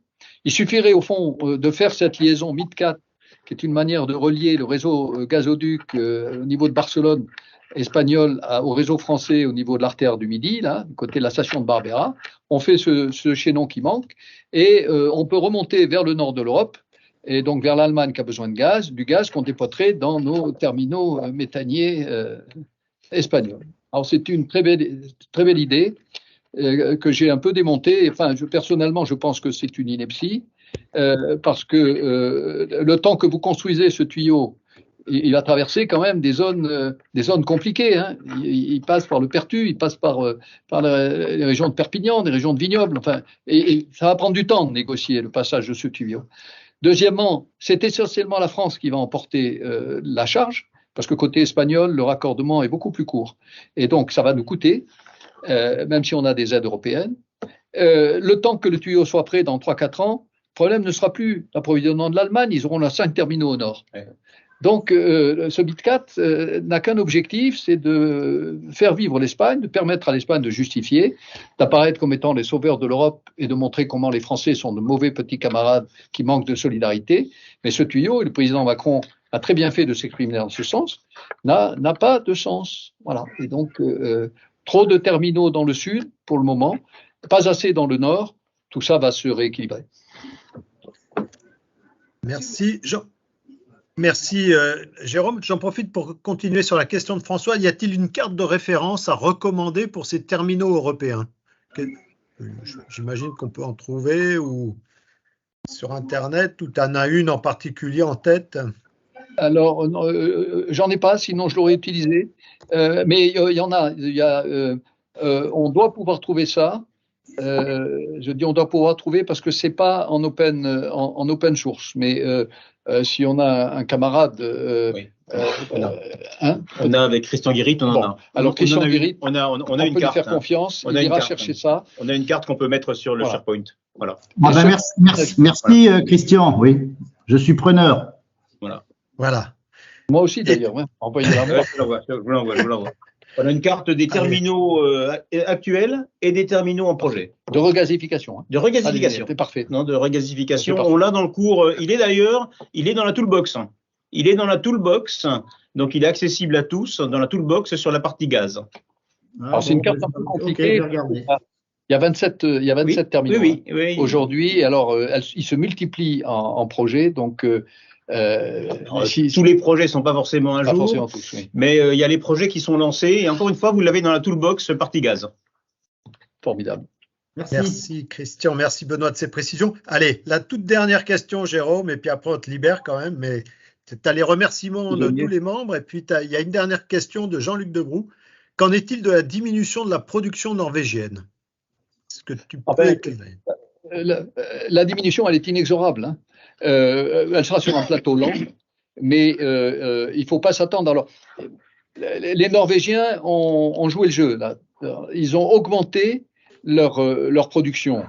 Il suffirait au fond de faire cette liaison MidCat, qui est une manière de relier le réseau gazoduc au niveau de Barcelone espagnol au réseau français au niveau de l'artère du Midi, là, du côté de la station de Barbera. On fait ce chaînon qui manque et on peut remonter vers le nord de l'Europe et donc vers l'Allemagne qui a besoin de gaz, du gaz qu'on dépoterait dans nos terminaux méthaniers espagnols. Alors c'est une très belle idée que j'ai un peu démontée. Enfin, personnellement, je pense que c'est une ineptie. Parce que le temps que vous construisez ce tuyau, il va traverser quand même des zones compliquées. Hein. Il passe par le Perthus, il passe par les régions de Perpignan, des régions de vignobles. Enfin, et ça va prendre du temps de négocier le passage de ce tuyau. Deuxièmement, c'est essentiellement la France qui va emporter la charge, parce que côté espagnol, le raccordement est beaucoup plus court. Et donc, ça va nous coûter, même si on a des aides européennes. Le temps que le tuyau soit prêt dans 3-4 ans, le problème ne sera plus l'approvisionnement de l'Allemagne, ils auront 5 terminaux au nord. Donc, ce MidCat n'a qu'un objectif, c'est de faire vivre l'Espagne, de permettre à l'Espagne de justifier, d'apparaître comme étant les sauveurs de l'Europe et de montrer comment les Français sont de mauvais petits camarades qui manquent de solidarité. Mais ce tuyau, et le président Macron a très bien fait de s'exprimer dans ce sens, n'a pas de sens. Voilà. Et donc, trop de terminaux dans le sud pour le moment, pas assez dans le nord, tout ça va se rééquilibrer. Merci. Merci Jérôme. J'en profite pour continuer sur la question de François. Y a-t-il une carte de référence à recommander pour ces terminaux européens ? J'imagine qu'on peut en trouver ou sur Internet, ou tu en as une en particulier en tête ? Alors, j'en ai pas, sinon je l'aurais utilisé. Mais il y en a. On doit pouvoir trouver ça. Je dis on doit pouvoir trouver parce que c'est pas en open source, mais si on a un camarade, oui. On a avec Christian Guérit, on en a. Alors Christian Guérit, on a on une peut carte. lui faire confiance, il ira chercher ça. On a une carte qu'on peut mettre sur le SharePoint. Voilà. Ah ben merci Christian. Oui, je suis preneur. Voilà. Moi aussi d'ailleurs. Envoyez-la moi. Je vous l'envoie. On a une carte des terminaux actuels et des terminaux en projet. De regasification. De regasification. C'est parfait. Non, de regasification. On l'a dans le cours. Il est dans la toolbox. Il est dans la toolbox. Donc, il est accessible à tous dans la toolbox sur la partie gaz. Alors, c'est une carte un peu compliquée. Il y a 27 terminaux oui. aujourd'hui. Alors, ils se multiplient en projet. Donc, Tous les projets ne sont pas forcément à jour, forcément tous, oui. Mais il y a les projets qui sont lancés. Et encore une fois, vous l'avez dans la toolbox Parti Gaz. Formidable. Merci Christian, merci Benoît de ces précisions. Allez, la toute dernière question, Jérôme, et puis après on te libère quand même, mais tu as les remerciements de tous les membres, et puis il y a une dernière question de Jean-Luc Debroux. Qu'en est-il de la diminution de la production norvégienne? Est-ce que tu peux éclairer? La diminution, elle est inexorable, hein. Elle sera sur un plateau lent, mais il ne faut pas s'attendre. Alors, les Norvégiens ont joué le jeu, là. Ils ont augmenté leur production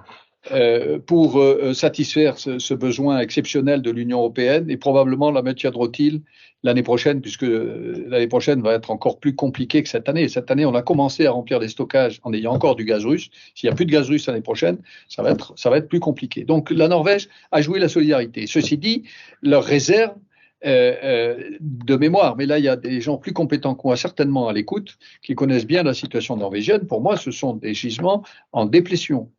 pour satisfaire ce besoin exceptionnel de l'Union européenne et probablement la maintiendront l'année prochaine, puisque l'année prochaine va être encore plus compliquée que cette année. Cette année, on a commencé à remplir les stockages en ayant encore du gaz russe. S'il n'y a plus de gaz russe l'année prochaine, ça va être plus compliqué. Donc la Norvège a joué la solidarité. Ceci dit, leurs réserves de mémoire, mais là il y a des gens plus compétents que moi certainement à l'écoute, qui connaissent bien la situation norvégienne. Pour moi, ce sont des gisements en déplétion.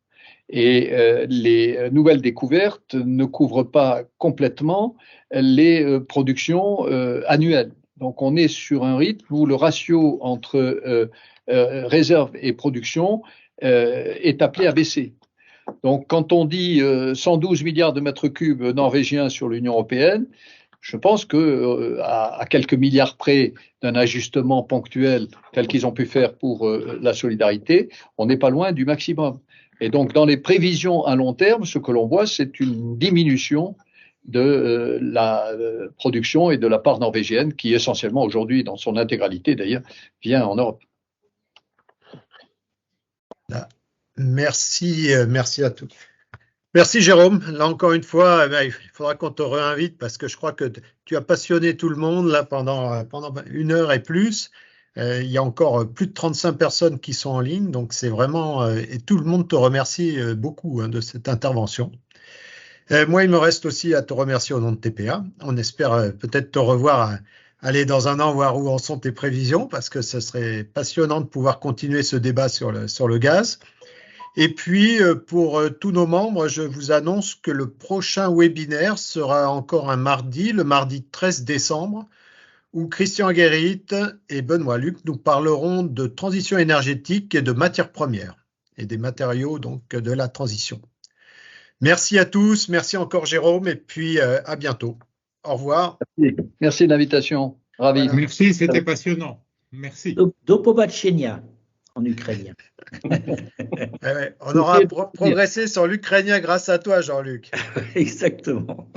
Et les nouvelles découvertes ne couvrent pas complètement les productions annuelles. Donc on est sur un rythme où le ratio entre réserve et production est appelé à baisser. Donc quand on dit 112 milliards de mètres cubes norvégiens sur l'Union européenne, je pense qu'à quelques milliards près d'un ajustement ponctuel tel qu'ils ont pu faire pour la solidarité, on n'est pas loin du maximum. Et donc, dans les prévisions à long terme, ce que l'on voit, c'est une diminution de la production et de la part norvégienne qui, essentiellement aujourd'hui, dans son intégralité d'ailleurs, vient en Europe. Merci à tous. Merci Jérôme. Là encore une fois, il faudra qu'on te réinvite parce que je crois que tu as passionné tout le monde là pendant 1 heure et plus. Il y a encore plus de 35 personnes qui sont en ligne, donc c'est vraiment et tout le monde te remercie beaucoup de cette intervention. Moi, il me reste aussi à te remercier au nom de TPA. On espère peut-être te revoir, aller dans 1 an voir où en sont tes prévisions, parce que ce serait passionnant de pouvoir continuer ce débat sur le gaz. Et puis, pour tous nos membres, je vous annonce que le prochain webinaire sera encore un mardi, le mardi 13 décembre, où Christian Guérit et Benoît Luc nous parleront de transition énergétique et de matières premières, et des matériaux donc de la transition. Merci à tous, merci encore Jérôme, et puis à bientôt. Au revoir. Merci de l'invitation. Ravi. Voilà. Merci, c'était passionnant. Merci. Do pobaczenia en ukrainien. On aura progressé sur l'ukrainien grâce à toi, Jean-Luc. Exactement.